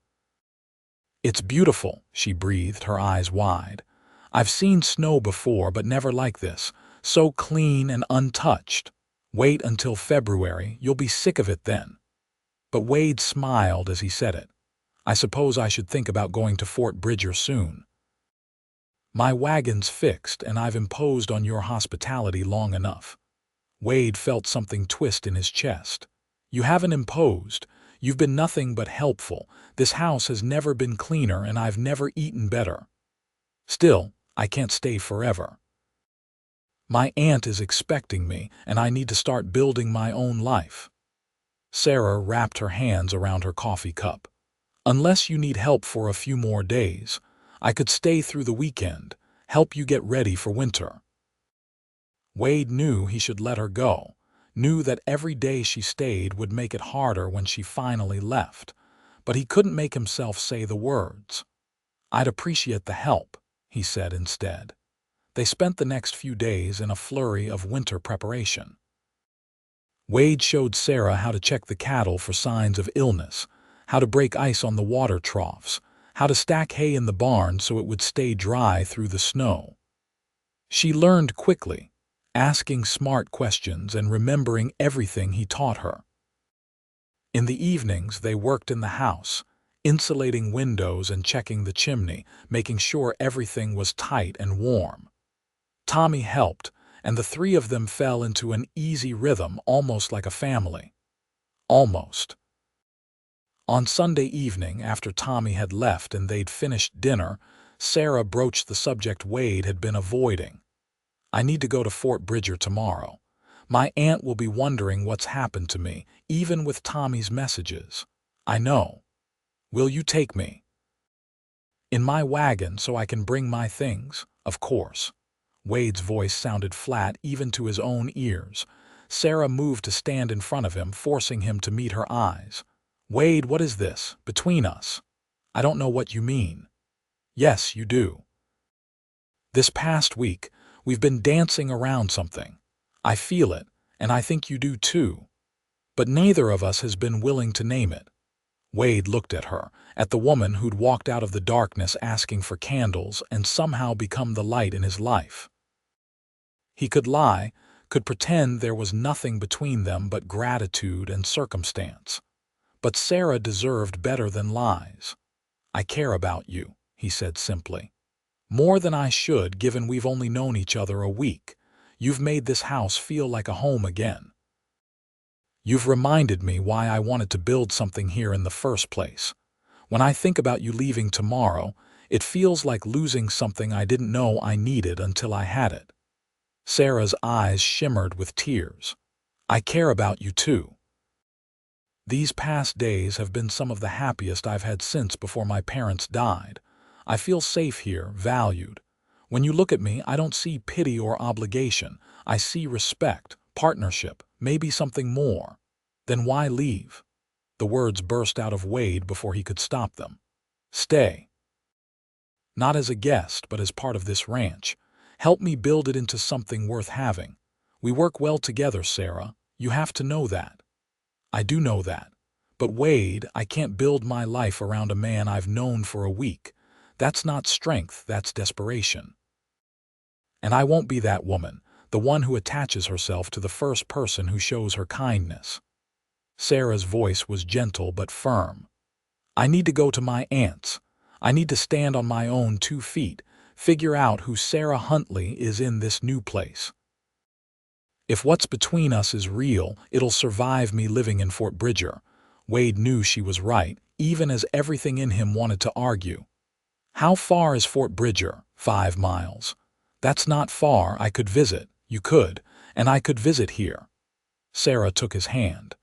"It's beautiful," she breathed, her eyes wide. "I've seen snow before, but never like this, so clean and untouched. Wait until February, you'll be sick of it then." But Wade smiled as he said it. "I suppose I should think about going to Fort Bridger soon. My wagon's fixed, and I've imposed on your hospitality long enough." Wade felt something twist in his chest. "You haven't imposed. You've been nothing but helpful. This house has never been cleaner, and I've never eaten better. Still, I can't stay forever. My aunt is expecting me, and I need to start building my own life." Sarah wrapped her hands around her coffee cup. "Unless you need help for a few more days, I could stay through the weekend, help you get ready for winter." Wade knew he should let her go, knew that every day she stayed would make it harder when she finally left, but he couldn't make himself say the words. "I'd appreciate the help," he said instead. They spent the next few days in a flurry of winter preparation. Wade showed Sarah how to check the cattle for signs of illness, how to break ice on the water troughs, how to stack hay in the barn so it would stay dry through the snow. She learned quickly, asking smart questions and remembering everything he taught her. In the evenings, they worked in the house, insulating windows and checking the chimney, making sure everything was tight and warm. Tommy helped, and the three of them fell into an easy rhythm, almost like a family. Almost. On Sunday evening, after Tommy had left and they'd finished dinner, Sarah broached the subject Wade had been avoiding. "I need to go to Fort Bridger tomorrow. My aunt will be wondering what's happened to me, even with Tommy's messages. I know. Will you take me?" "In my wagon so I can bring my things?" "Of course." Wade's voice sounded flat even to his own ears. Sarah moved to stand in front of him, forcing him to meet her eyes. "Wade, what is this, between us? I don't know what you mean." "Yes, you do. This past week, we've been dancing around something. I feel it, and I think you do too. But neither of us has been willing to name it." Wade looked at her, at the woman who'd walked out of the darkness asking for candles and somehow become the light in his life. He could lie, could pretend there was nothing between them but gratitude and circumstance. But Sarah deserved better than lies. "I care about you," he said simply. "More than I should, given we've only known each other a week. You've made this house feel like a home again. You've reminded me why I wanted to build something here in the first place. When I think about you leaving tomorrow, It feels like losing something I didn't know I needed until I had it." Sarah's eyes shimmered with tears. "I care about you too. These past days have been some of the happiest I've had since before my parents died. I feel safe here, valued. When you look at me, I don't see pity or obligation. I see respect, partnership, maybe something more. Then why leave?" The words burst out of Wade before he could stop them. "Stay. Not as a guest, but as part of this ranch. Help me build it into something worth having. We work well together, Sarah. You have to know that." "I do know that. But Wade, I can't build my life around a man I've known for a week. That's not strength, that's desperation. And I won't be that woman, the one who attaches herself to the first person who shows her kindness." Sarah's voice was gentle but firm. "I need to go to my aunt's. I need to stand on my own 2 feet, figure out who Sarah Huntley is in this new place. If what's between us is real, it'll survive me living in Fort Bridger." Wade knew she was right, even as everything in him wanted to argue. "How far is Fort Bridger?" 5 miles. "That's not far. I could visit. You could. And I could visit here." Sarah took his hand.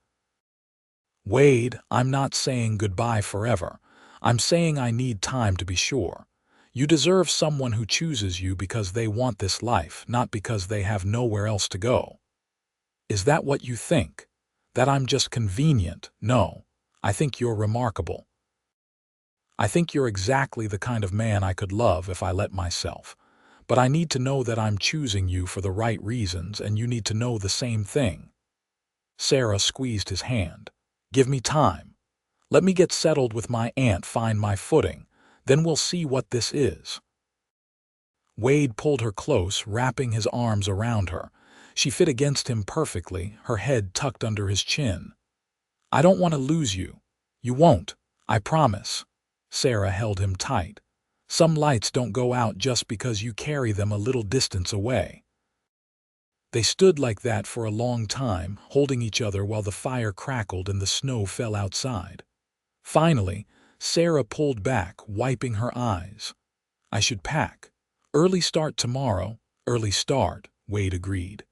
"Wade, I'm not saying goodbye forever. I'm saying I need time to be sure. You deserve someone who chooses you because they want this life, not because they have nowhere else to go." "Is that what you think? That I'm just convenient?" "No. I think you're remarkable. I think you're exactly the kind of man I could love if I let myself. But I need to know that I'm choosing you for the right reasons, and you need to know the same thing." Sarah squeezed his hand. "Give me time. Let me get settled with my aunt, find my footing. Then we'll see what this is." Wade pulled her close, wrapping his arms around her. She fit against him perfectly, her head tucked under his chin. "I don't want to lose you. You won't. I promise." Sarah held him tight. "Some lights don't go out just because you carry them a little distance away." They stood like that for a long time, holding each other while the fire crackled and the snow fell outside. Finally, Sarah pulled back, wiping her eyes. "I should pack. Early start tomorrow." "Early start," Wade agreed.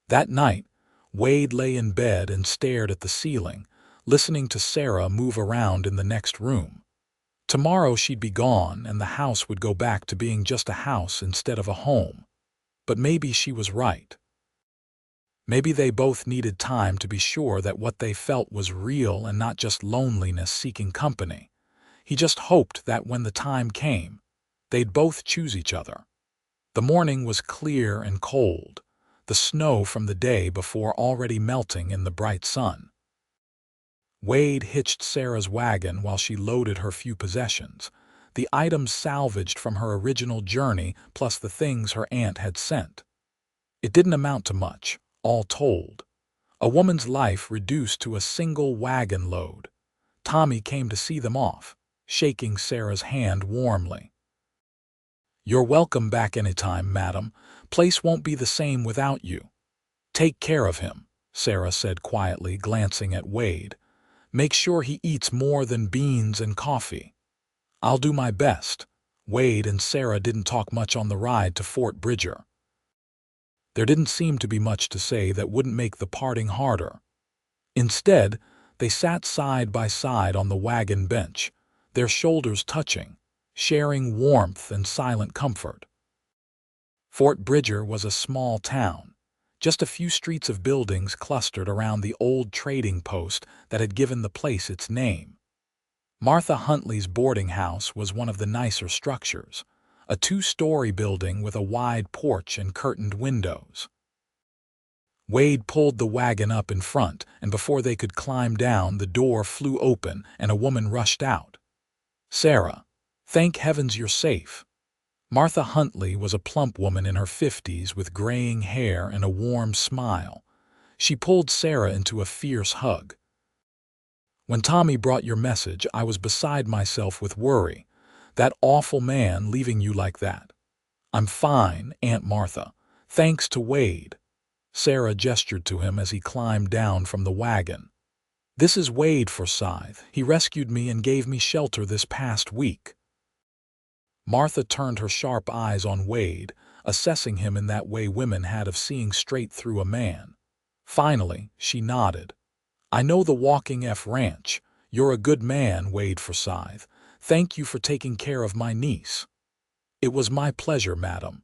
That night, Wade lay in bed and stared at the ceiling, listening to Sarah move around in the next room. Tomorrow she'd be gone, and the house would go back to being just a house instead of a home. But maybe she was right. Maybe they both needed time to be sure that what they felt was real and not just loneliness seeking company. He just hoped that when the time came, they'd both choose each other. The morning was clear and cold, the snow from the day before already melting in the bright sun. Wade hitched Sarah's wagon while she loaded her few possessions, the items salvaged from her original journey plus the things her aunt had sent. It didn't amount to much, all told. A woman's life reduced to a single wagon load. Tommy came to see them off, shaking Sarah's hand warmly. "You're welcome back anytime, madam. Place won't be the same without you." "Take care of him," Sarah said quietly, glancing at Wade. "Make sure he eats more than beans and coffee." "I'll do my best." Wade and Sarah didn't talk much on the ride to Fort Bridger. There didn't seem to be much to say that wouldn't make the parting harder. Instead, they sat side by side on the wagon bench, their shoulders touching, sharing warmth and silent comfort. Fort Bridger was a small town, just a few streets of buildings clustered around the old trading post that had given the place its name. Martha Huntley's boarding house was one of the nicer structures, a 2-story building with a wide porch and curtained windows. Wade pulled the wagon up in front, and before they could climb down, the door flew open and a woman rushed out. "Sarah, thank heavens you're safe." Martha Huntley was a plump woman in her 50s with graying hair and a warm smile. She pulled Sarah into a fierce hug. "When Tommy brought your message, I was beside myself with worry. That awful man leaving you like that." "I'm fine, Aunt Martha. Thanks to Wade." Sarah gestured to him as he climbed down from the wagon. "This is Wade, Forsythe. He rescued me and gave me shelter this past week." Martha turned her sharp eyes on Wade, assessing him in that way women had of seeing straight through a man. Finally, she nodded. "I know the Walking F Ranch. You're a good man, Wade Forsythe. Thank you for taking care of my niece." "It was my pleasure, madam."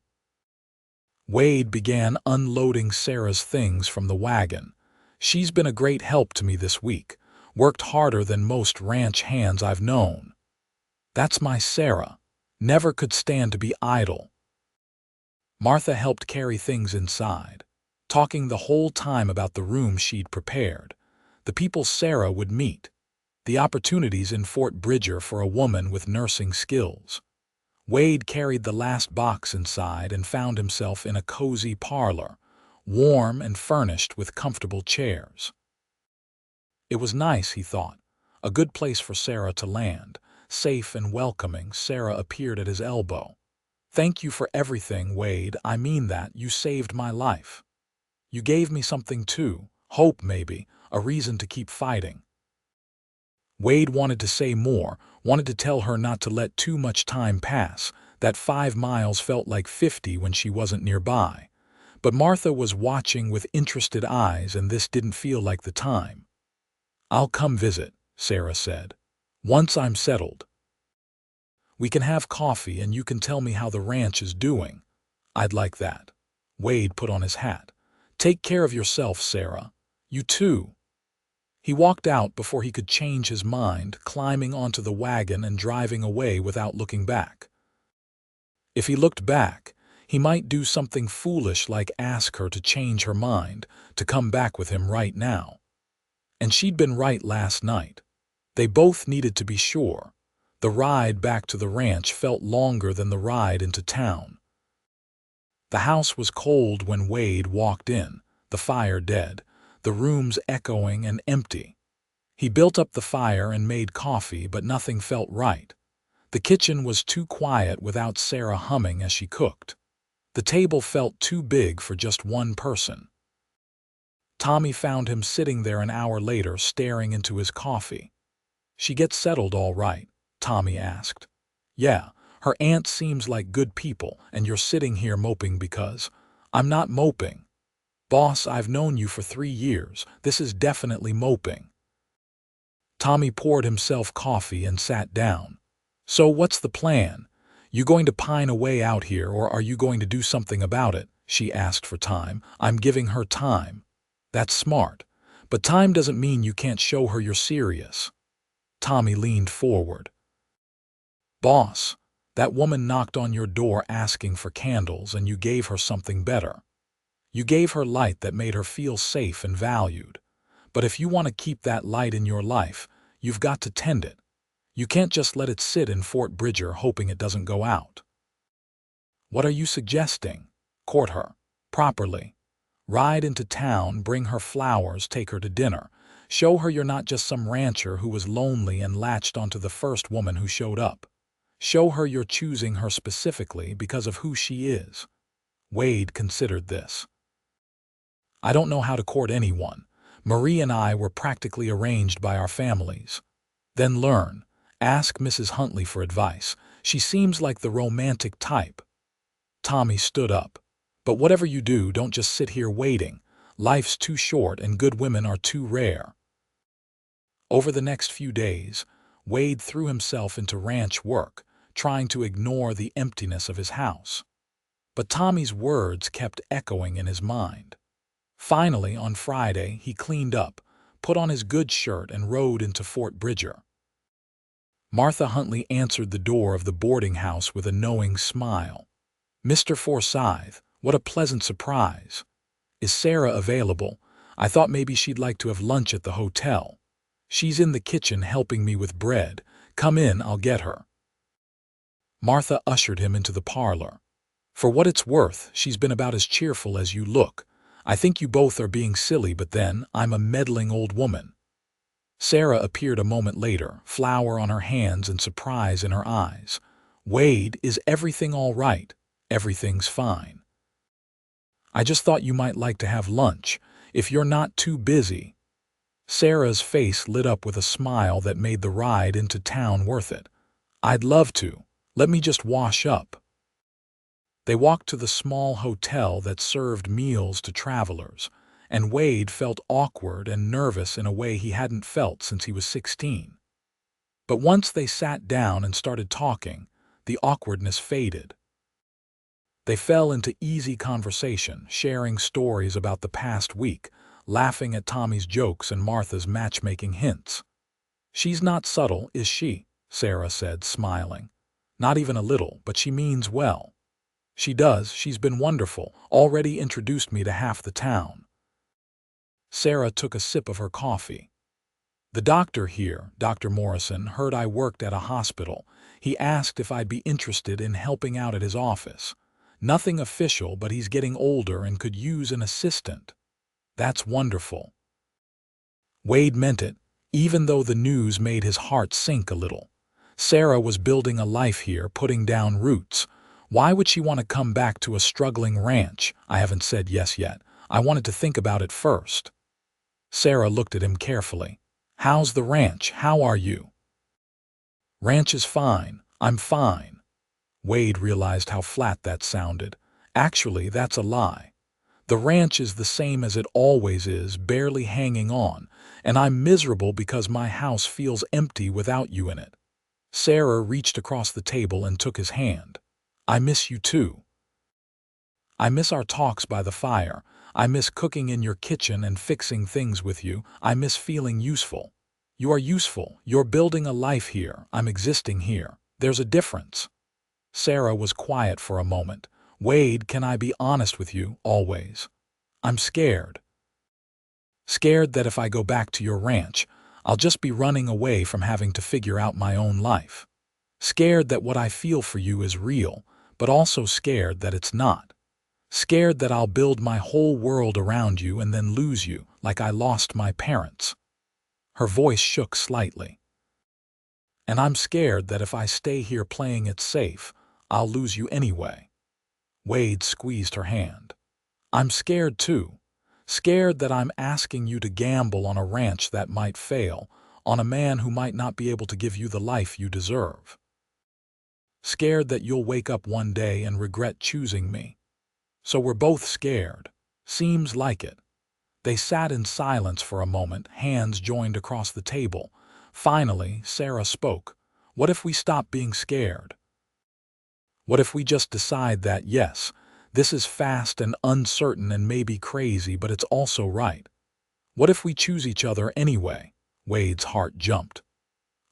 Wade began unloading Sarah's things from the wagon. "She's been a great help to me this week. Worked harder than most ranch hands I've known." "That's my Sarah. Never could stand to be idle." Martha helped carry things inside, talking the whole time about the room she'd prepared, the people Sarah would meet, the opportunities in Fort Bridger for a woman with nursing skills. Wade carried the last box inside and found himself in a cozy parlor, warm and furnished with comfortable chairs. It was nice, he thought, a good place for Sarah to land. Safe and welcoming, Sarah appeared at his elbow. "Thank you for everything, Wade. I mean that. You saved my life. You gave me something too, hope maybe, a reason to keep fighting." Wade wanted to say more, wanted to tell her not to let too much time pass, that 5 miles felt like 50 when she wasn't nearby. But Martha was watching with interested eyes, and this didn't feel like the time. "I'll come visit," Sarah said, "once I'm settled. We can have coffee and you can tell me how the ranch is doing." "I'd like that." Wade put on his hat. "Take care of yourself, Sarah. You too." He walked out before he could change his mind, climbing onto the wagon and driving away without looking back. If he looked back, he might do something foolish like ask her to change her mind, to come back with him right now. And she'd been right last night. They both needed to be sure. The ride back to the ranch felt longer than the ride into town. The house was cold when Wade walked in, the fire dead, the rooms echoing and empty. He built up the fire and made coffee, but nothing felt right. The kitchen was too quiet without Sarah humming as she cooked. The table felt too big for just one person. Tommy found him sitting there an hour later, staring into his coffee. "She gets settled all right?" Tommy asked. "Yeah, her aunt seems like good people, and you're sitting here moping because—" "I'm not moping. Boss, I've known you for 3 years. This is definitely moping." Tommy poured himself coffee and sat down. "So what's the plan? You going to pine away out here, or are you going to do something about it?" She asked for time. "I'm giving her time." "That's smart. But time doesn't mean you can't show her you're serious." Tommy leaned forward. "Boss, that woman knocked on your door asking for candles, and you gave her something better. You gave her light that made her feel safe and valued. But if you want to keep that light in your life, you've got to tend it. You can't just let it sit in Fort Bridger hoping it doesn't go out." "What are you suggesting?" "Court her. Properly. Ride into town, bring her flowers, take her to dinner. Show her you're not just some rancher who was lonely and latched onto the first woman who showed up. Show her you're choosing her specifically because of who she is." Wade considered this. "I don't know how to court anyone. Marie and I were practically arranged by our families." "Then learn. Ask Mrs. Huntley for advice. She seems like the romantic type." Tommy stood up. "But whatever you do, don't just sit here waiting. Life's too short and good women are too rare." Over the next few days, Wade threw himself into ranch work, trying to ignore the emptiness of his house. But Tommy's words kept echoing in his mind. Finally, on Friday, he cleaned up, put on his good shirt, and rode into Fort Bridger. Martha Huntley answered the door of the boarding house with a knowing smile. "Mr. Forsythe, what a pleasant surprise. Is Sarah available? I thought maybe she'd like to have lunch at the hotel. She's in the kitchen helping me with bread. Come in, I'll get her." Martha ushered him into the parlor. "For what it's worth, she's been about as cheerful as you look. I think you both are being silly, but then, I'm a meddling old woman." Sarah appeared a moment later, flour on her hands and surprise in her eyes. "Wade, is everything all right?" "Everything's fine. I just thought you might like to have lunch, if you're not too busy." Sarah's face lit up with a smile that made the ride into town worth it. "I'd love to. Let me just wash up." They walked to the small hotel that served meals to travelers, and Wade felt awkward and nervous in a way he hadn't felt since he was 16. But once they sat down and started talking, the awkwardness faded. They fell into easy conversation, sharing stories about the past week, laughing at Tommy's jokes and Martha's matchmaking hints. "She's not subtle, is she?" Sarah said, smiling. "Not even a little, but she means well." "She does. She's been wonderful, already introduced me to half the town." Sarah took a sip of her coffee. "The doctor here, Dr. Morrison, heard I worked at a hospital. He asked if I'd be interested in helping out at his office. Nothing official, but he's getting older and could use an assistant." "That's wonderful." Wade meant it, even though the news made his heart sink a little. Sarah was building a life here, putting down roots. Why would she want to come back to a struggling ranch? "I haven't said yes yet. I wanted to think about it first." Sarah looked at him carefully. "How's the ranch? How are you?" "Ranch is fine. I'm fine." Wade realized how flat that sounded. Actually, that's a lie. The ranch is the same as it always is, barely hanging on, and I'm miserable because my house feels empty without you in it. Sarah reached across the table and took his hand. "I miss you too. I miss our talks by the fire. I miss cooking in your kitchen and fixing things with you. I miss feeling useful." "You are useful. You're building a life here. I'm existing here. There's a difference." Sarah was quiet for a moment. "Wade, can I be honest with you, always? I'm scared. Scared that if I go back to your ranch, I'll just be running away from having to figure out my own life. Scared that what I feel for you is real, but also scared that it's not. Scared that I'll build my whole world around you and then lose you, like I lost my parents." Her voice shook slightly. "And I'm scared that if I stay here playing it safe, I'll lose you anyway." Wade squeezed her hand. "I'm scared too. Scared that I'm asking you to gamble on a ranch that might fail, on a man who might not be able to give you the life you deserve. Scared that you'll wake up one day and regret choosing me. So we're both scared. Seems like it." They sat in silence for a moment, hands joined across the table. Finally, Sarah spoke. "What if we stop being scared? What if we just decide that, yes, this is fast and uncertain and maybe crazy, but it's also right? What if we choose each other anyway?" Wade's heart jumped.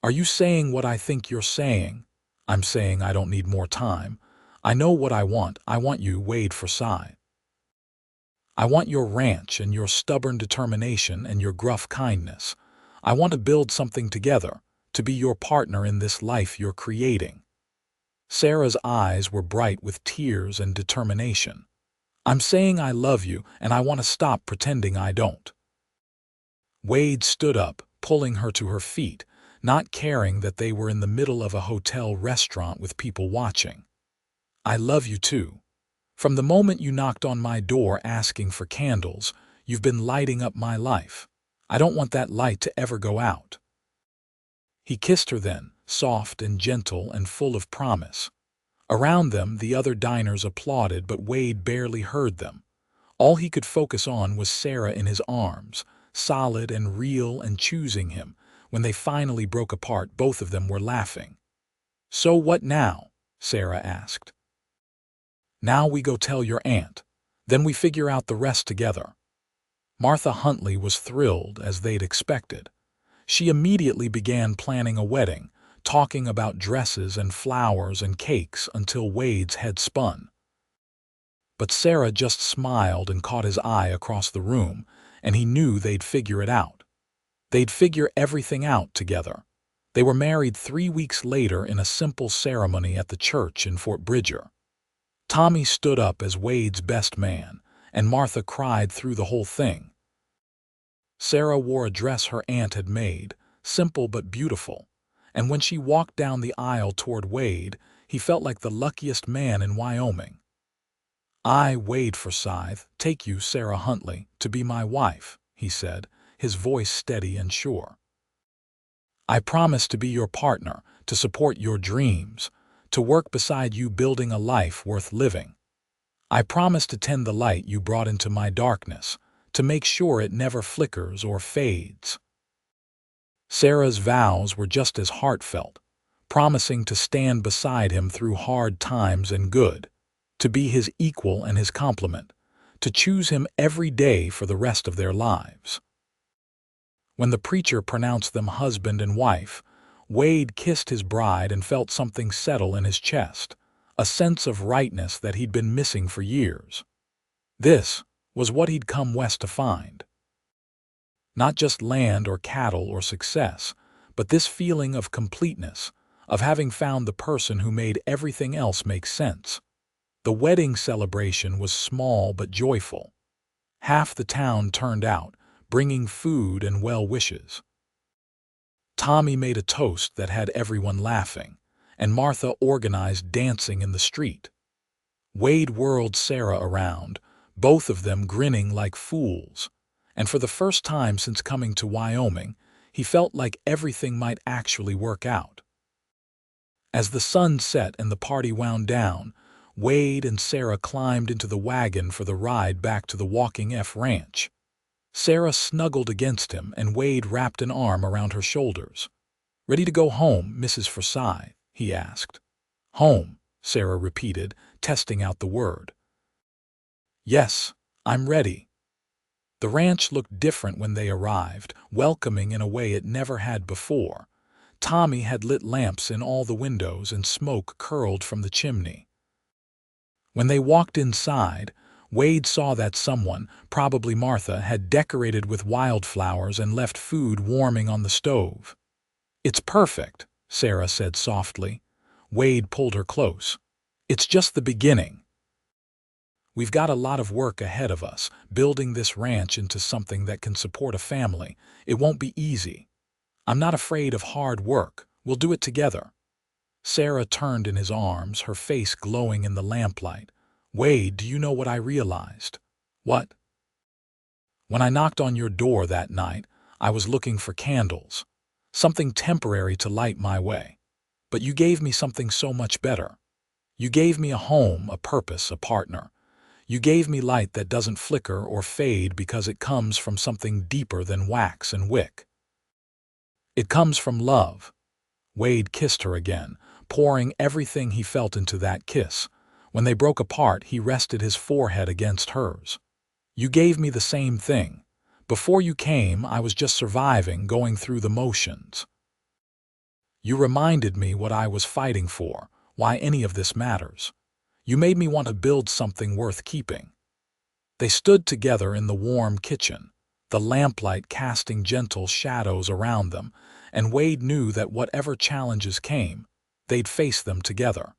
"Are you saying what I think you're saying?" "I'm saying I don't need more time. I know what I want. I want you, Wade Forsythe. I want your ranch and your stubborn determination and your gruff kindness. I want to build something together, to be your partner in this life you're creating." Sarah's eyes were bright with tears and determination. "I'm saying I love you, and I want to stop pretending I don't." Wade stood up, pulling her to her feet, not caring that they were in the middle of a hotel restaurant with people watching. "I love you too. From the moment you knocked on my door asking for candles, you've been lighting up my life. I don't want that light to ever go out." He kissed her then, soft and gentle and full of promise. Around them, the other diners applauded, but Wade barely heard them. All he could focus on was Sarah in his arms, solid and real and choosing him. When they finally broke apart, both of them were laughing. "So what now?" Sarah asked. "Now we go tell your aunt. Then we figure out the rest together." Martha Huntley was thrilled, as they'd expected. She immediately began planning a wedding, talking about dresses and flowers and cakes until Wade's head spun. But Sarah just smiled and caught his eye across the room, and he knew they'd figure it out. They'd figure everything out together. They were married 3 weeks later in a simple ceremony at the church in Fort Bridger. Tommy stood up as Wade's best man, and Martha cried through the whole thing. Sarah wore a dress her aunt had made, simple but beautiful, and when she walked down the aisle toward Wade, he felt like the luckiest man in Wyoming. "I, Wade Forsythe, take you, Sarah Huntley, to be my wife," he said, his voice steady and sure. "I promise to be your partner, to support your dreams, to work beside you building a life worth living. I promise to tend the light you brought into my darkness, to make sure it never flickers or fades." Sarah's vows were just as heartfelt, promising to stand beside him through hard times and good, to be his equal and his complement, to choose him every day for the rest of their lives. When the preacher pronounced them husband and wife, Wade kissed his bride and felt something settle in his chest, a sense of rightness that he'd been missing for years. This was what he'd come west to find. Not just land or cattle or success, but this feeling of completeness, of having found the person who made everything else make sense. The wedding celebration was small but joyful. Half the town turned out, bringing food and well wishes. Tommy made a toast that had everyone laughing, and Martha organized dancing in the street. Wade whirled Sarah around, both of them grinning like fools, and for the first time since coming to Wyoming, he felt like everything might actually work out. As the sun set and the party wound down, Wade and Sarah climbed into the wagon for the ride back to the Walking F Ranch. Sarah snuggled against him, and Wade wrapped an arm around her shoulders. "Ready to go home, Mrs. Forsythe?" he asked. "Home," Sarah repeated, testing out the word. "Yes, I'm ready." The ranch looked different when they arrived, welcoming in a way it never had before. Tommy had lit lamps in all the windows and smoke curled from the chimney. When they walked inside, Wade saw that someone, probably Martha, had decorated with wildflowers and left food warming on the stove. "It's perfect," Sarah said softly. Wade pulled her close. "It's just the beginning. We've got a lot of work ahead of us, building this ranch into something that can support a family. It won't be easy. I'm not afraid of hard work. We'll do it together." Sarah turned in his arms, her face glowing in the lamplight. "Wade, do you know what I realized?" "What?" "When I knocked on your door that night, I was looking for candles, something temporary to light my way. But you gave me something so much better. You gave me a home, a purpose, a partner. You gave me light that doesn't flicker or fade because it comes from something deeper than wax and wick. It comes from love." Wade kissed her again, pouring everything he felt into that kiss. When they broke apart, he rested his forehead against hers. "You gave me the same thing. Before you came, I was just surviving, going through the motions. You reminded me what I was fighting for, why any of this matters. You made me want to build something worth keeping." They stood together in the warm kitchen, the lamplight casting gentle shadows around them, and Wade knew that whatever challenges came, they'd face them together.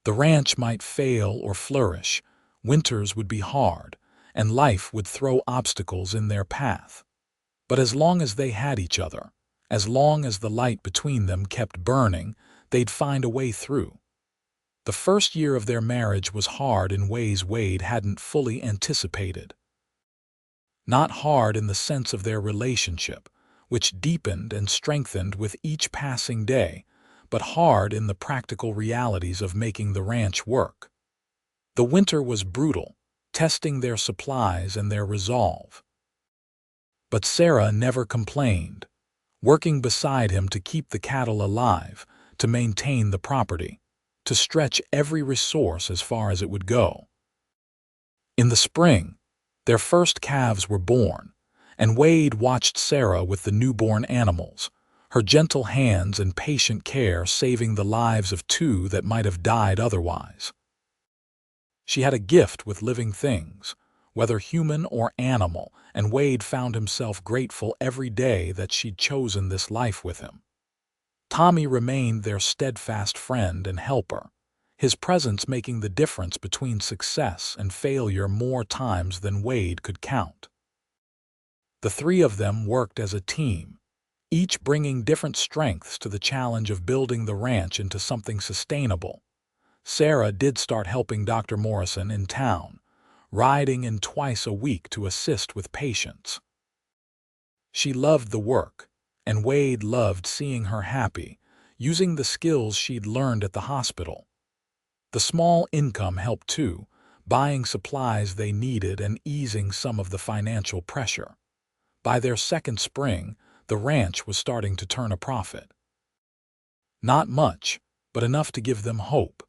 The ranch might fail or flourish, winters would be hard, and life would throw obstacles in their path. But as long as they had each other, as long as the light between them kept burning, they'd find a way through. The first year of their marriage was hard in ways Wade hadn't fully anticipated. Not hard in the sense of their relationship, which deepened and strengthened with each passing day, but hard in the practical realities of making the ranch work. The winter was brutal, testing their supplies and their resolve. But Sarah never complained, working beside him to keep the cattle alive, to maintain the property, to stretch every resource as far as it would go. In the spring, their first calves were born, and Wade watched Sarah with the newborn animals, her gentle hands and patient care saving the lives of two that might have died otherwise. She had a gift with living things, whether human or animal, and Wade found himself grateful every day that she'd chosen this life with him. Tommy remained their steadfast friend and helper, his presence making the difference between success and failure more times than Wade could count. The three of them worked as a team, each bringing different strengths to the challenge of building the ranch into something sustainable. Sarah did start helping Dr. Morrison in town, riding in twice a week to assist with patients. She loved the work, and Wade loved seeing her happy, using the skills she'd learned at the hospital. The small income helped too, buying supplies they needed and easing some of the financial pressure. By their second spring, the ranch was starting to turn a profit. Not much, but enough to give them hope.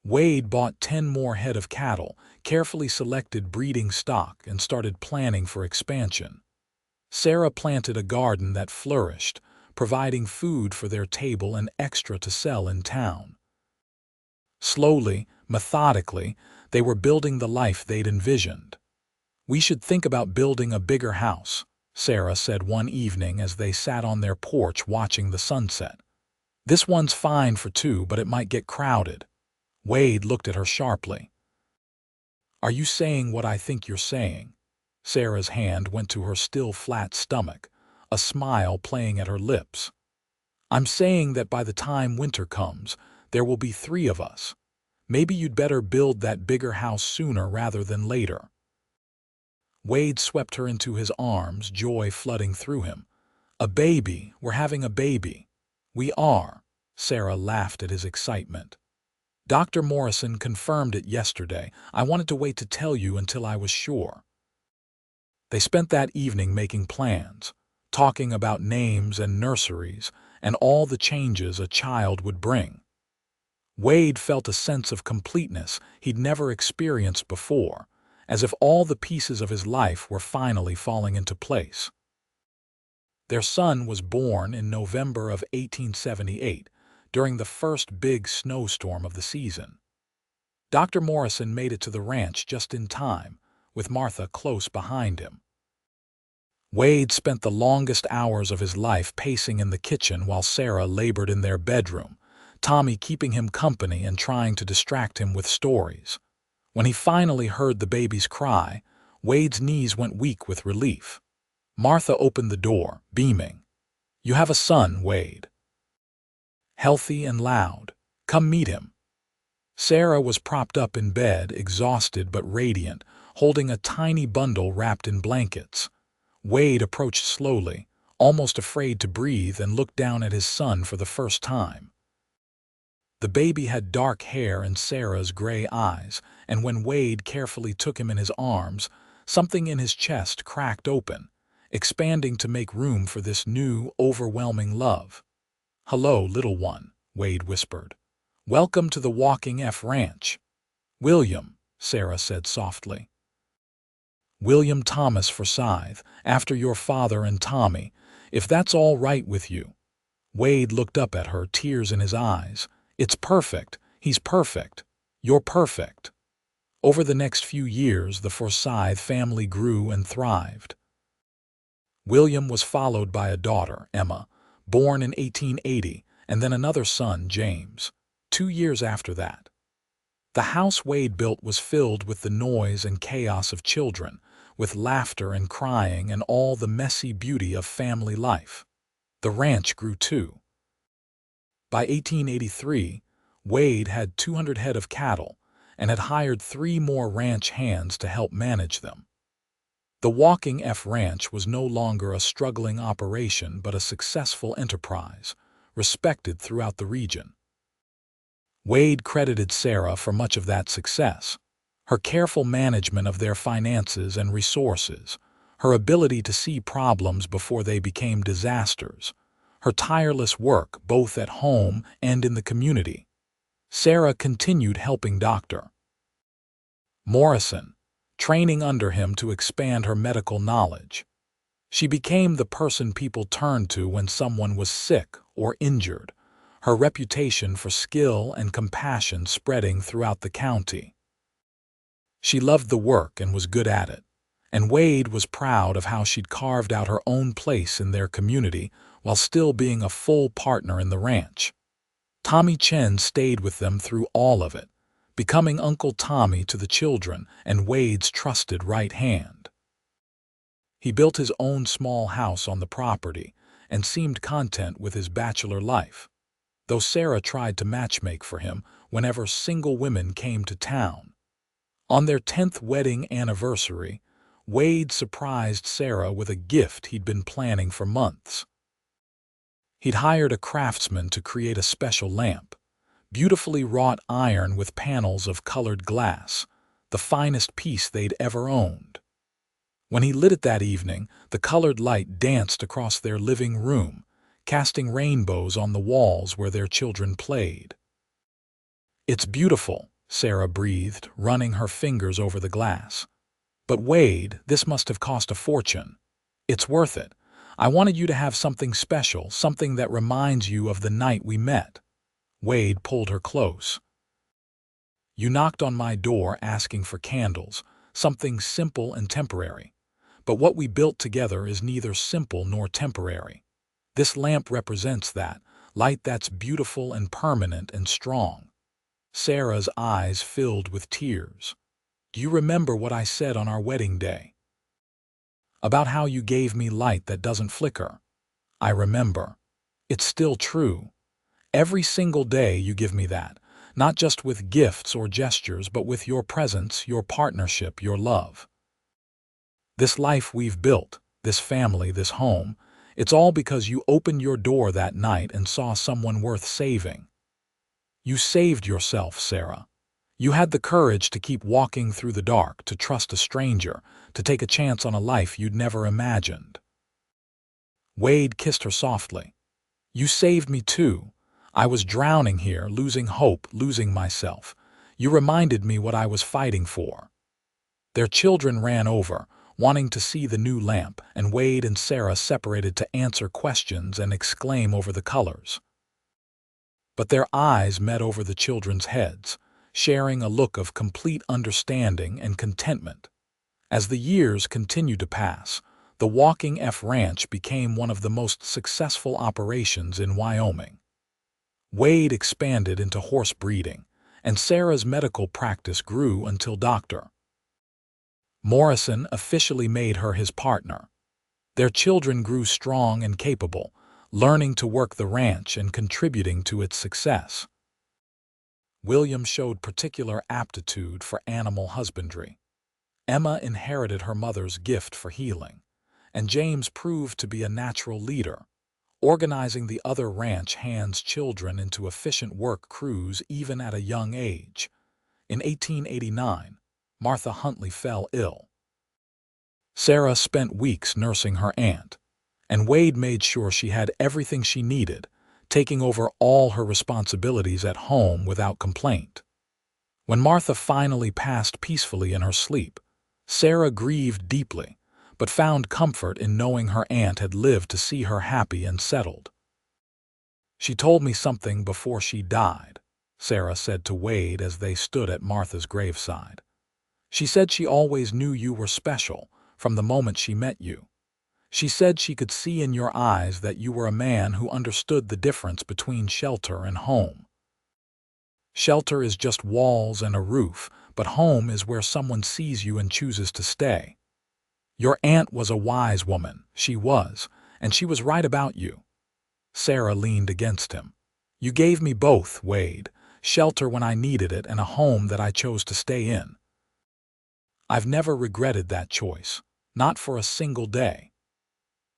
Wade bought 10 more head of cattle, carefully selected breeding stock, and started planning for expansion. Sarah planted a garden that flourished, providing food for their table and extra to sell in town. Slowly, methodically, they were building the life they'd envisioned. "We should think about building a bigger house," Sarah said one evening as they sat on their porch watching the sunset. "This one's fine for two, but it might get crowded." Wade looked at her sharply. "Are you saying what I think you're saying?" Sarah's hand went to her still flat stomach, a smile playing at her lips. "I'm saying that by the time winter comes, there will be 3 of us. Maybe you'd better build that bigger house sooner rather than later." Wade swept her into his arms, joy flooding through him. "A baby! We're having a baby!" "We are," Sarah laughed at his excitement. "Dr. Morrison confirmed it yesterday. I wanted to wait to tell you until I was sure." They spent that evening making plans, talking about names and nurseries and all the changes a child would bring. Wade felt a sense of completeness he'd never experienced before, as if all the pieces of his life were finally falling into place. Their son was born in November of 1878, during the first big snowstorm of the season. Dr. Morrison made it to the ranch just in time, with Martha close behind him. Wade spent the longest hours of his life pacing in the kitchen while Sarah labored in their bedroom, Tommy keeping him company and trying to distract him with stories. When he finally heard the baby's cry, Wade's knees went weak with relief. Martha opened the door, beaming. "You have a son, Wade. Healthy and loud. Come meet him." Sarah was propped up in bed, exhausted but radiant, holding a tiny bundle wrapped in blankets. Wade approached slowly, almost afraid to breathe, and looked down at his son for the first time. The baby had dark hair and Sarah's gray eyes, and when Wade carefully took him in his arms, something in his chest cracked open, expanding to make room for this new, overwhelming love. "Hello, little one," Wade whispered. "Welcome to the Walking F Ranch." "William," Sarah said softly. "William Thomas Forsythe, after your father and Tommy, if that's all right with you." Wade looked up at her, tears in his eyes. "It's perfect. He's perfect. You're perfect." Over the next few years, the Forsythe family grew and thrived. William was followed by a daughter, Emma, born in 1880, and then another son, James, 2 years after that. The house Wade built was filled with the noise and chaos of children, with laughter and crying and all the messy beauty of family life. The ranch grew too. By 1883, Wade had 200 head of cattle and had hired 3 more ranch hands to help manage them. The Walking F Ranch was no longer a struggling operation but a successful enterprise, respected throughout the region. Wade credited Sarah for much of that success. Her careful management of their finances and resources, her ability to see problems before they became disasters, her tireless work both at home and in the community. Sarah continued helping Dr. Morrison, training under him to expand her medical knowledge. She became the person people turned to when someone was sick or injured, her reputation for skill and compassion spreading throughout the county. She loved the work and was good at it, and Wade was proud of how she'd carved out her own place in their community while still being a full partner in the ranch. Tommy Chen stayed with them through all of it, becoming Uncle Tommy to the children and Wade's trusted right hand. He built his own small house on the property and seemed content with his bachelor life, though Sarah tried to matchmake for him whenever single women came to town. On their 10th wedding anniversary, Wade surprised Sarah with a gift he'd been planning for months. He'd hired a craftsman to create a special lamp, beautifully wrought iron with panels of colored glass, the finest piece they'd ever owned. When he lit it that evening, the colored light danced across their living room, casting rainbows on the walls where their children played. "It's beautiful," Sarah breathed, running her fingers over the glass. "But Wade, this must have cost a fortune." "It's worth it. I wanted you to have something special, something that reminds you of the night we met." Wade pulled her close. "You knocked on my door asking for candles, something simple and temporary. But what we built together is neither simple nor temporary. This lamp represents that, light that's beautiful and permanent and strong." Sarah's eyes filled with tears. "Do you remember what I said on our wedding day? About how you gave me light that doesn't flicker?" "I remember. It's still true. Every single day you give me that, not just with gifts or gestures, but with your presence, your partnership, your love. This life we've built, this family, this home, it's all because you opened your door that night and saw someone worth saving. You saved yourself, Sarah. You had the courage to keep walking through the dark, to trust a stranger, to take a chance on a life you'd never imagined." Wade kissed her softly. "You saved me too. I was drowning here, losing hope, losing myself. You reminded me what I was fighting for." Their children ran over, wanting to see the new lamp, and Wade and Sarah separated to answer questions and exclaim over the colors. But their eyes met over the children's heads, sharing a look of complete understanding and contentment. As the years continued to pass, the Walking F Ranch became one of the most successful operations in Wyoming. Wade expanded into horse breeding, and Sarah's medical practice grew until Dr. Morrison officially made her his partner. Their children grew strong and capable, learning to work the ranch and contributing to its success. William showed particular aptitude for animal husbandry. Emma inherited her mother's gift for healing, and James proved to be a natural leader, organizing the other ranch hands' children into efficient work crews even at a young age. In 1889, Martha Huntley fell ill. Sarah spent weeks nursing her aunt, and Wade made sure she had everything she needed, taking over all her responsibilities at home without complaint. When Martha finally passed peacefully in her sleep, Sarah grieved deeply, but found comfort in knowing her aunt had lived to see her happy and settled. "She told me something before she died," Sarah said to Wade as they stood at Martha's graveside. "She said she always knew you were special from the moment she met you. She said she could see in your eyes that you were a man who understood the difference between shelter and home. Shelter is just walls and a roof, but home is where someone sees you and chooses to stay. Your aunt was a wise woman, she was, and she was right about you." Sarah leaned against him. "You gave me both, Wade, shelter when I needed it and a home that I chose to stay in. I've never regretted that choice, not for a single day."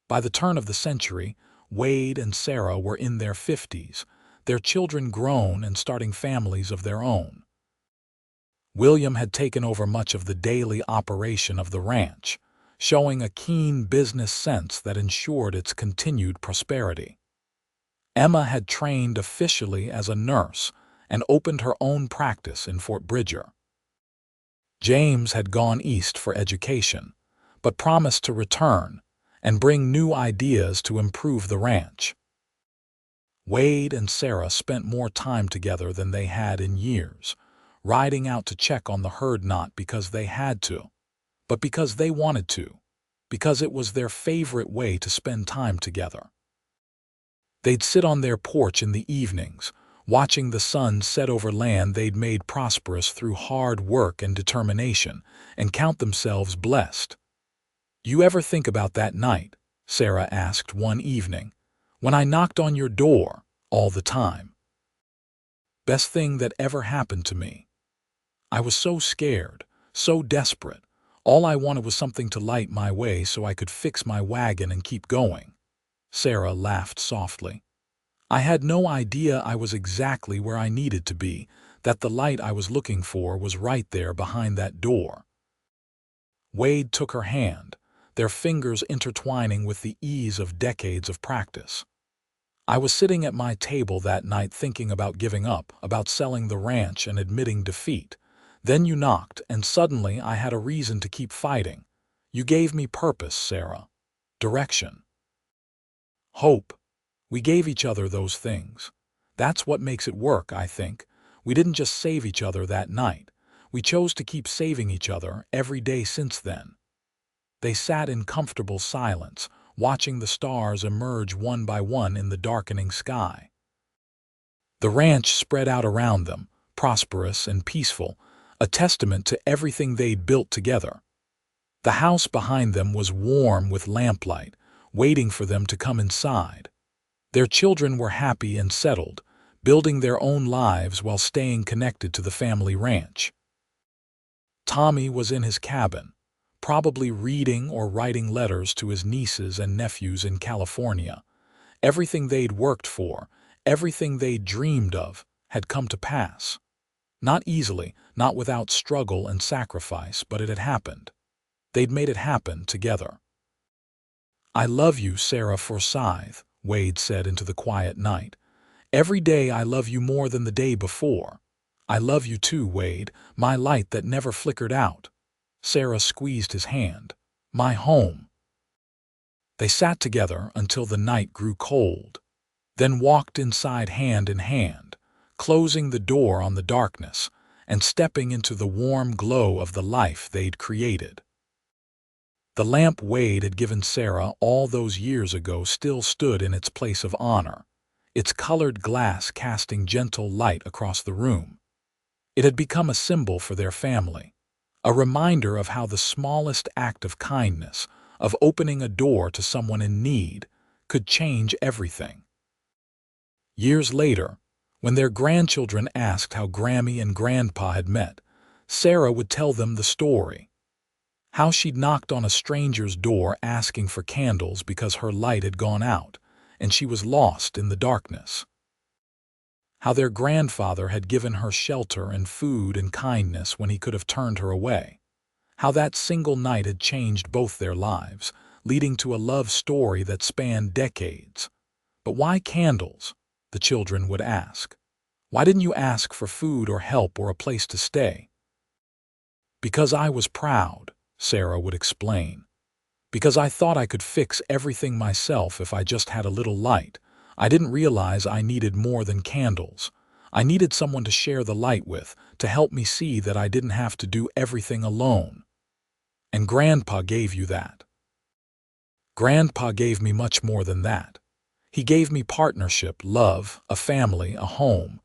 By the turn of the century, Wade and Sarah were in their 50s, their children grown and starting families of their own. William had taken over much of the daily operation of the ranch, showing a keen business sense that ensured its continued prosperity. Emma had trained officially as a nurse and opened her own practice in Fort Bridger. James had gone east for education, but promised to return and bring new ideas to improve the ranch. Wade and Sarah spent more time together than they had in years, riding out to check on the herd not because they had to, but because they wanted to, because it was their favorite way to spend time together. They'd sit on their porch in the evenings, watching the sun set over land they'd made prosperous through hard work and determination, and count themselves blessed. "You ever think about that night?" Sarah asked one evening, "when I knocked on your door all the time? Best thing that ever happened to me. I was so scared, so desperate. All I wanted was something to light my way so I could fix my wagon and keep going." Sarah laughed softly. I had no idea I was exactly where I needed to be, that the light I was looking for was right there behind that door. Wade took her hand, their fingers intertwining with the ease of decades of practice. I was sitting at my table that night thinking about giving up, about selling the ranch and admitting defeat. Then you knocked, and suddenly I had a reason to keep fighting. You gave me purpose, Sarah. Direction. Hope. We gave each other those things. That's what makes it work, I think. We didn't just save each other that night. We chose to keep saving each other every day since then. They sat in comfortable silence, watching the stars emerge one by one in the darkening sky. The ranch spread out around them, prosperous and peaceful, a testament to everything they'd built together. The house behind them was warm with lamplight, waiting for them to come inside. Their children were happy and settled, building their own lives while staying connected to the family ranch. Tommy was in his cabin, probably reading or writing letters to his nieces and nephews in California. Everything they'd worked for, everything they'd dreamed of, had come to pass. Not easily, not without struggle and sacrifice, but it had happened. They'd made it happen together. "I love you, Sarah Forsythe," Wade said into the quiet night. "Every day I love you more than the day before. I love you too, Wade, my light that never flickered out." Sarah squeezed his hand. "My home." They sat together until the night grew cold, then walked inside hand in hand, closing the door on the darkness and stepping into the warm glow of the life they'd created. The lamp Wade had given Sarah all those years ago still stood in its place of honor, its colored glass casting gentle light across the room. It had become a symbol for their family, a reminder of how the smallest act of kindness, of opening a door to someone in need, could change everything. Years later, when their grandchildren asked how Grammy and Grandpa had met, Sarah would tell them the story. How she'd knocked on a stranger's door asking for candles because her light had gone out, and she was lost in the darkness. How their grandfather had given her shelter and food and kindness when he could have turned her away. How that single night had changed both their lives, leading to a love story that spanned decades. "But why candles?" the children would ask. "Why didn't you ask for food or help or a place to stay?" "Because I was proud," Sarah would explain. "Because I thought I could fix everything myself if I just had a little light. I didn't realize I needed more than candles. I needed someone to share the light with, to help me see that I didn't have to do everything alone. And Grandpa gave you that." "Grandpa gave me much more than that. He gave me partnership, love, a family, a home.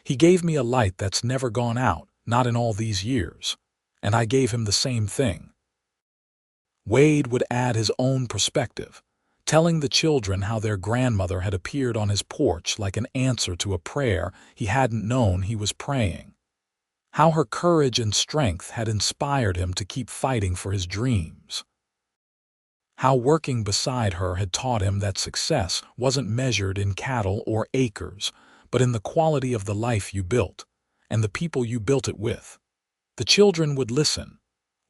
He gave me a light that's never gone out, not in all these years. And I gave him the same thing." Wade would add his own perspective, telling the children how their grandmother had appeared on his porch like an answer to a prayer he hadn't known he was praying. How her courage and strength had inspired him to keep fighting for his dreams. How working beside her had taught him that success wasn't measured in cattle or acres, but in the quality of the life you built, and the people you built it with. The children would listen,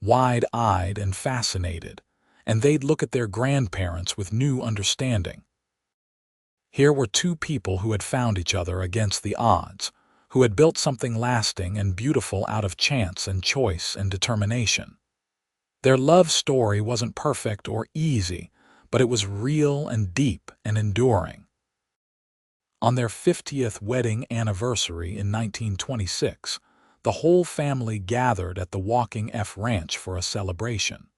wide-eyed and fascinated, and they'd look at their grandparents with new understanding. Here were two people who had found each other against the odds, who had built something lasting and beautiful out of chance and choice and determination. Their love story wasn't perfect or easy, but it was real and deep and enduring. On their 50th wedding anniversary in 1926, the whole family gathered at the Walking F Ranch for a celebration.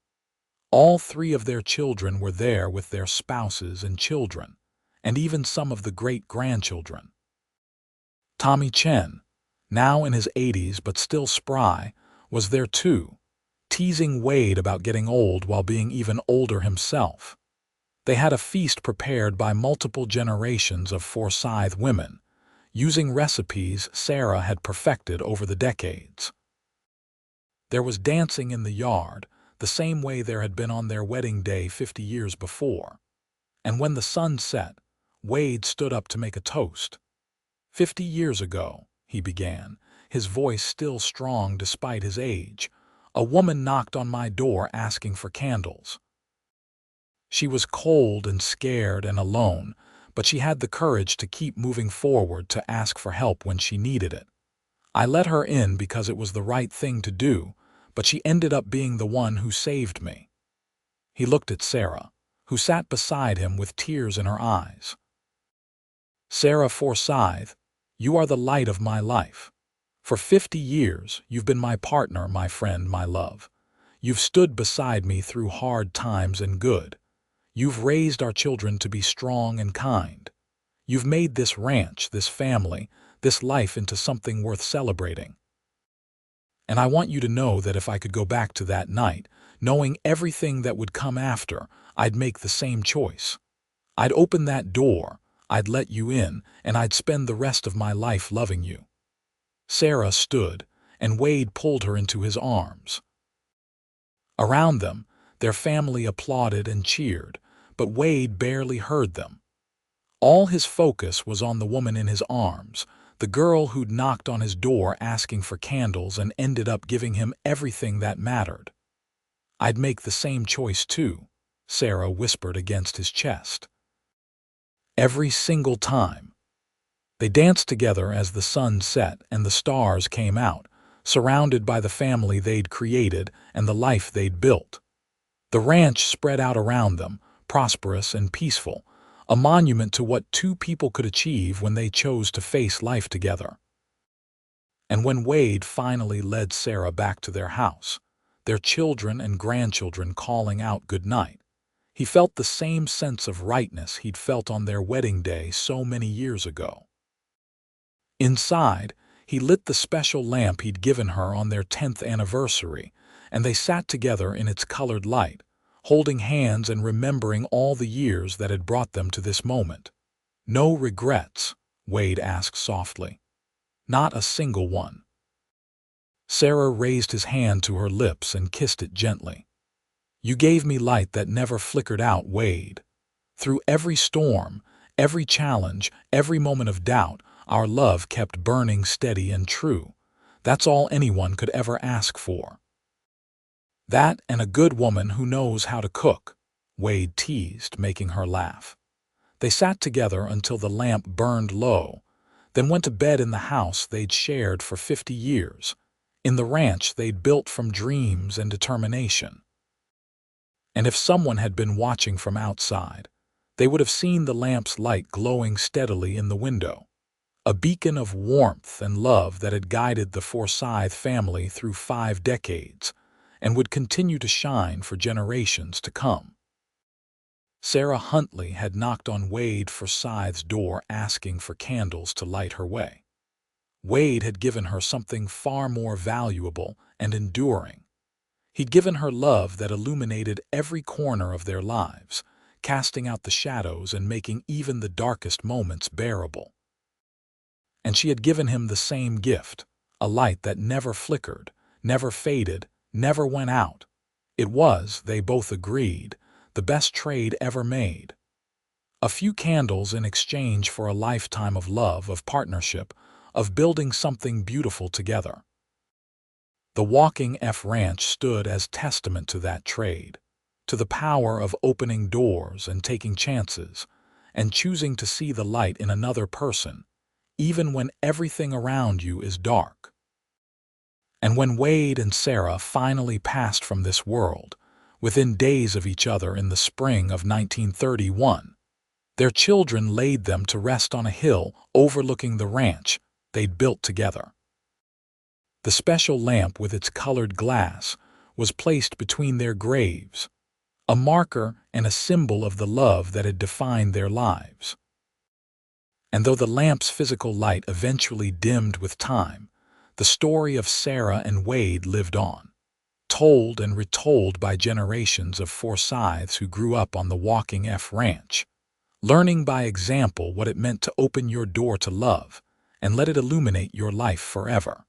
All three of their children were there with their spouses and children, and even some of the great-grandchildren. Tommy Chen, now in his 80s but still spry, was there too, teasing Wade about getting old while being even older himself. They had a feast prepared by multiple generations of Forsythe women, using recipes Sarah had perfected over the decades. There was dancing in the yard, the same way there had been on their wedding day 50 years before. And when the sun set, Wade stood up to make a toast. 50 years ago, he began, his voice still strong despite his age, a woman knocked on my door asking for candles. She was cold and scared and alone, but she had the courage to keep moving forward to ask for help when she needed it. I let her in because it was the right thing to do, but she ended up being the one who saved me. He looked at Sarah, who sat beside him with tears in her eyes. Sarah Forsythe, you are the light of my life. For 50 years, you've been my partner, my friend, my love. You've stood beside me through hard times and good. You've raised our children to be strong and kind. You've made this ranch, this family, this life into something worth celebrating. And I want you to know that if I could go back to that night, knowing everything that would come after, I'd make the same choice. I'd open that door, I'd let you in, and I'd spend the rest of my life loving you. Sarah stood, and Wade pulled her into his arms. Around them, their family applauded and cheered, but Wade barely heard them. All his focus was on the woman in his arms, the girl who'd knocked on his door asking for candles and ended up giving him everything that mattered. I'd make the same choice too, Sarah whispered against his chest. Every single time. They danced together as the sun set and the stars came out, surrounded by the family they'd created and the life they'd built. The ranch spread out around them, prosperous and peaceful, a monument to what two people could achieve when they chose to face life together. And when Wade finally led Sarah back to their house, their children and grandchildren calling out goodnight, he felt the same sense of rightness he'd felt on their wedding day so many years ago. Inside, he lit the special lamp he'd given her on their 10th anniversary, and they sat together in its colored light, holding hands and remembering all the years that had brought them to this moment. No regrets, Wade asked softly. Not a single one. Sarah raised his hand to her lips and kissed it gently. You gave me light that never flickered out, Wade. Through every storm, every challenge, every moment of doubt, our love kept burning steady and true. That's all anyone could ever ask for. That and a good woman who knows how to cook, Wade teased, making her laugh. They sat together until the lamp burned low, then went to bed in the house they'd shared for 50 years, in the ranch they'd built from dreams and determination. And if someone had been watching from outside, they would have seen the lamp's light glowing steadily in the window, a beacon of warmth and love that had guided the Forsythe family through 5 decades, and would continue to shine for generations to come. Sarah Huntley had knocked on Wade Forsythe's door asking for candles to light her way. Wade had given her something far more valuable and enduring. He'd given her love that illuminated every corner of their lives, casting out the shadows and making even the darkest moments bearable. And she had given him the same gift, a light that never flickered, never faded, never went out. It was, they both agreed, the best trade ever made. A few candles in exchange for a lifetime of love, of partnership, of building something beautiful together. The Walking F Ranch stood as testament to that trade, to the power of opening doors and taking chances, and choosing to see the light in another person, even when everything around you is dark. And when Wade and Sarah finally passed from this world, within days of each other in the spring of 1931, their children laid them to rest on a hill overlooking the ranch they'd built together. The special lamp with its colored glass was placed between their graves, a marker and a symbol of the love that had defined their lives. And though the lamp's physical light eventually dimmed with time, the story of Sarah and Wade lived on, told and retold by generations of Forsythes who grew up on the Walking F Ranch, learning by example what it meant to open your door to love and let it illuminate your life forever.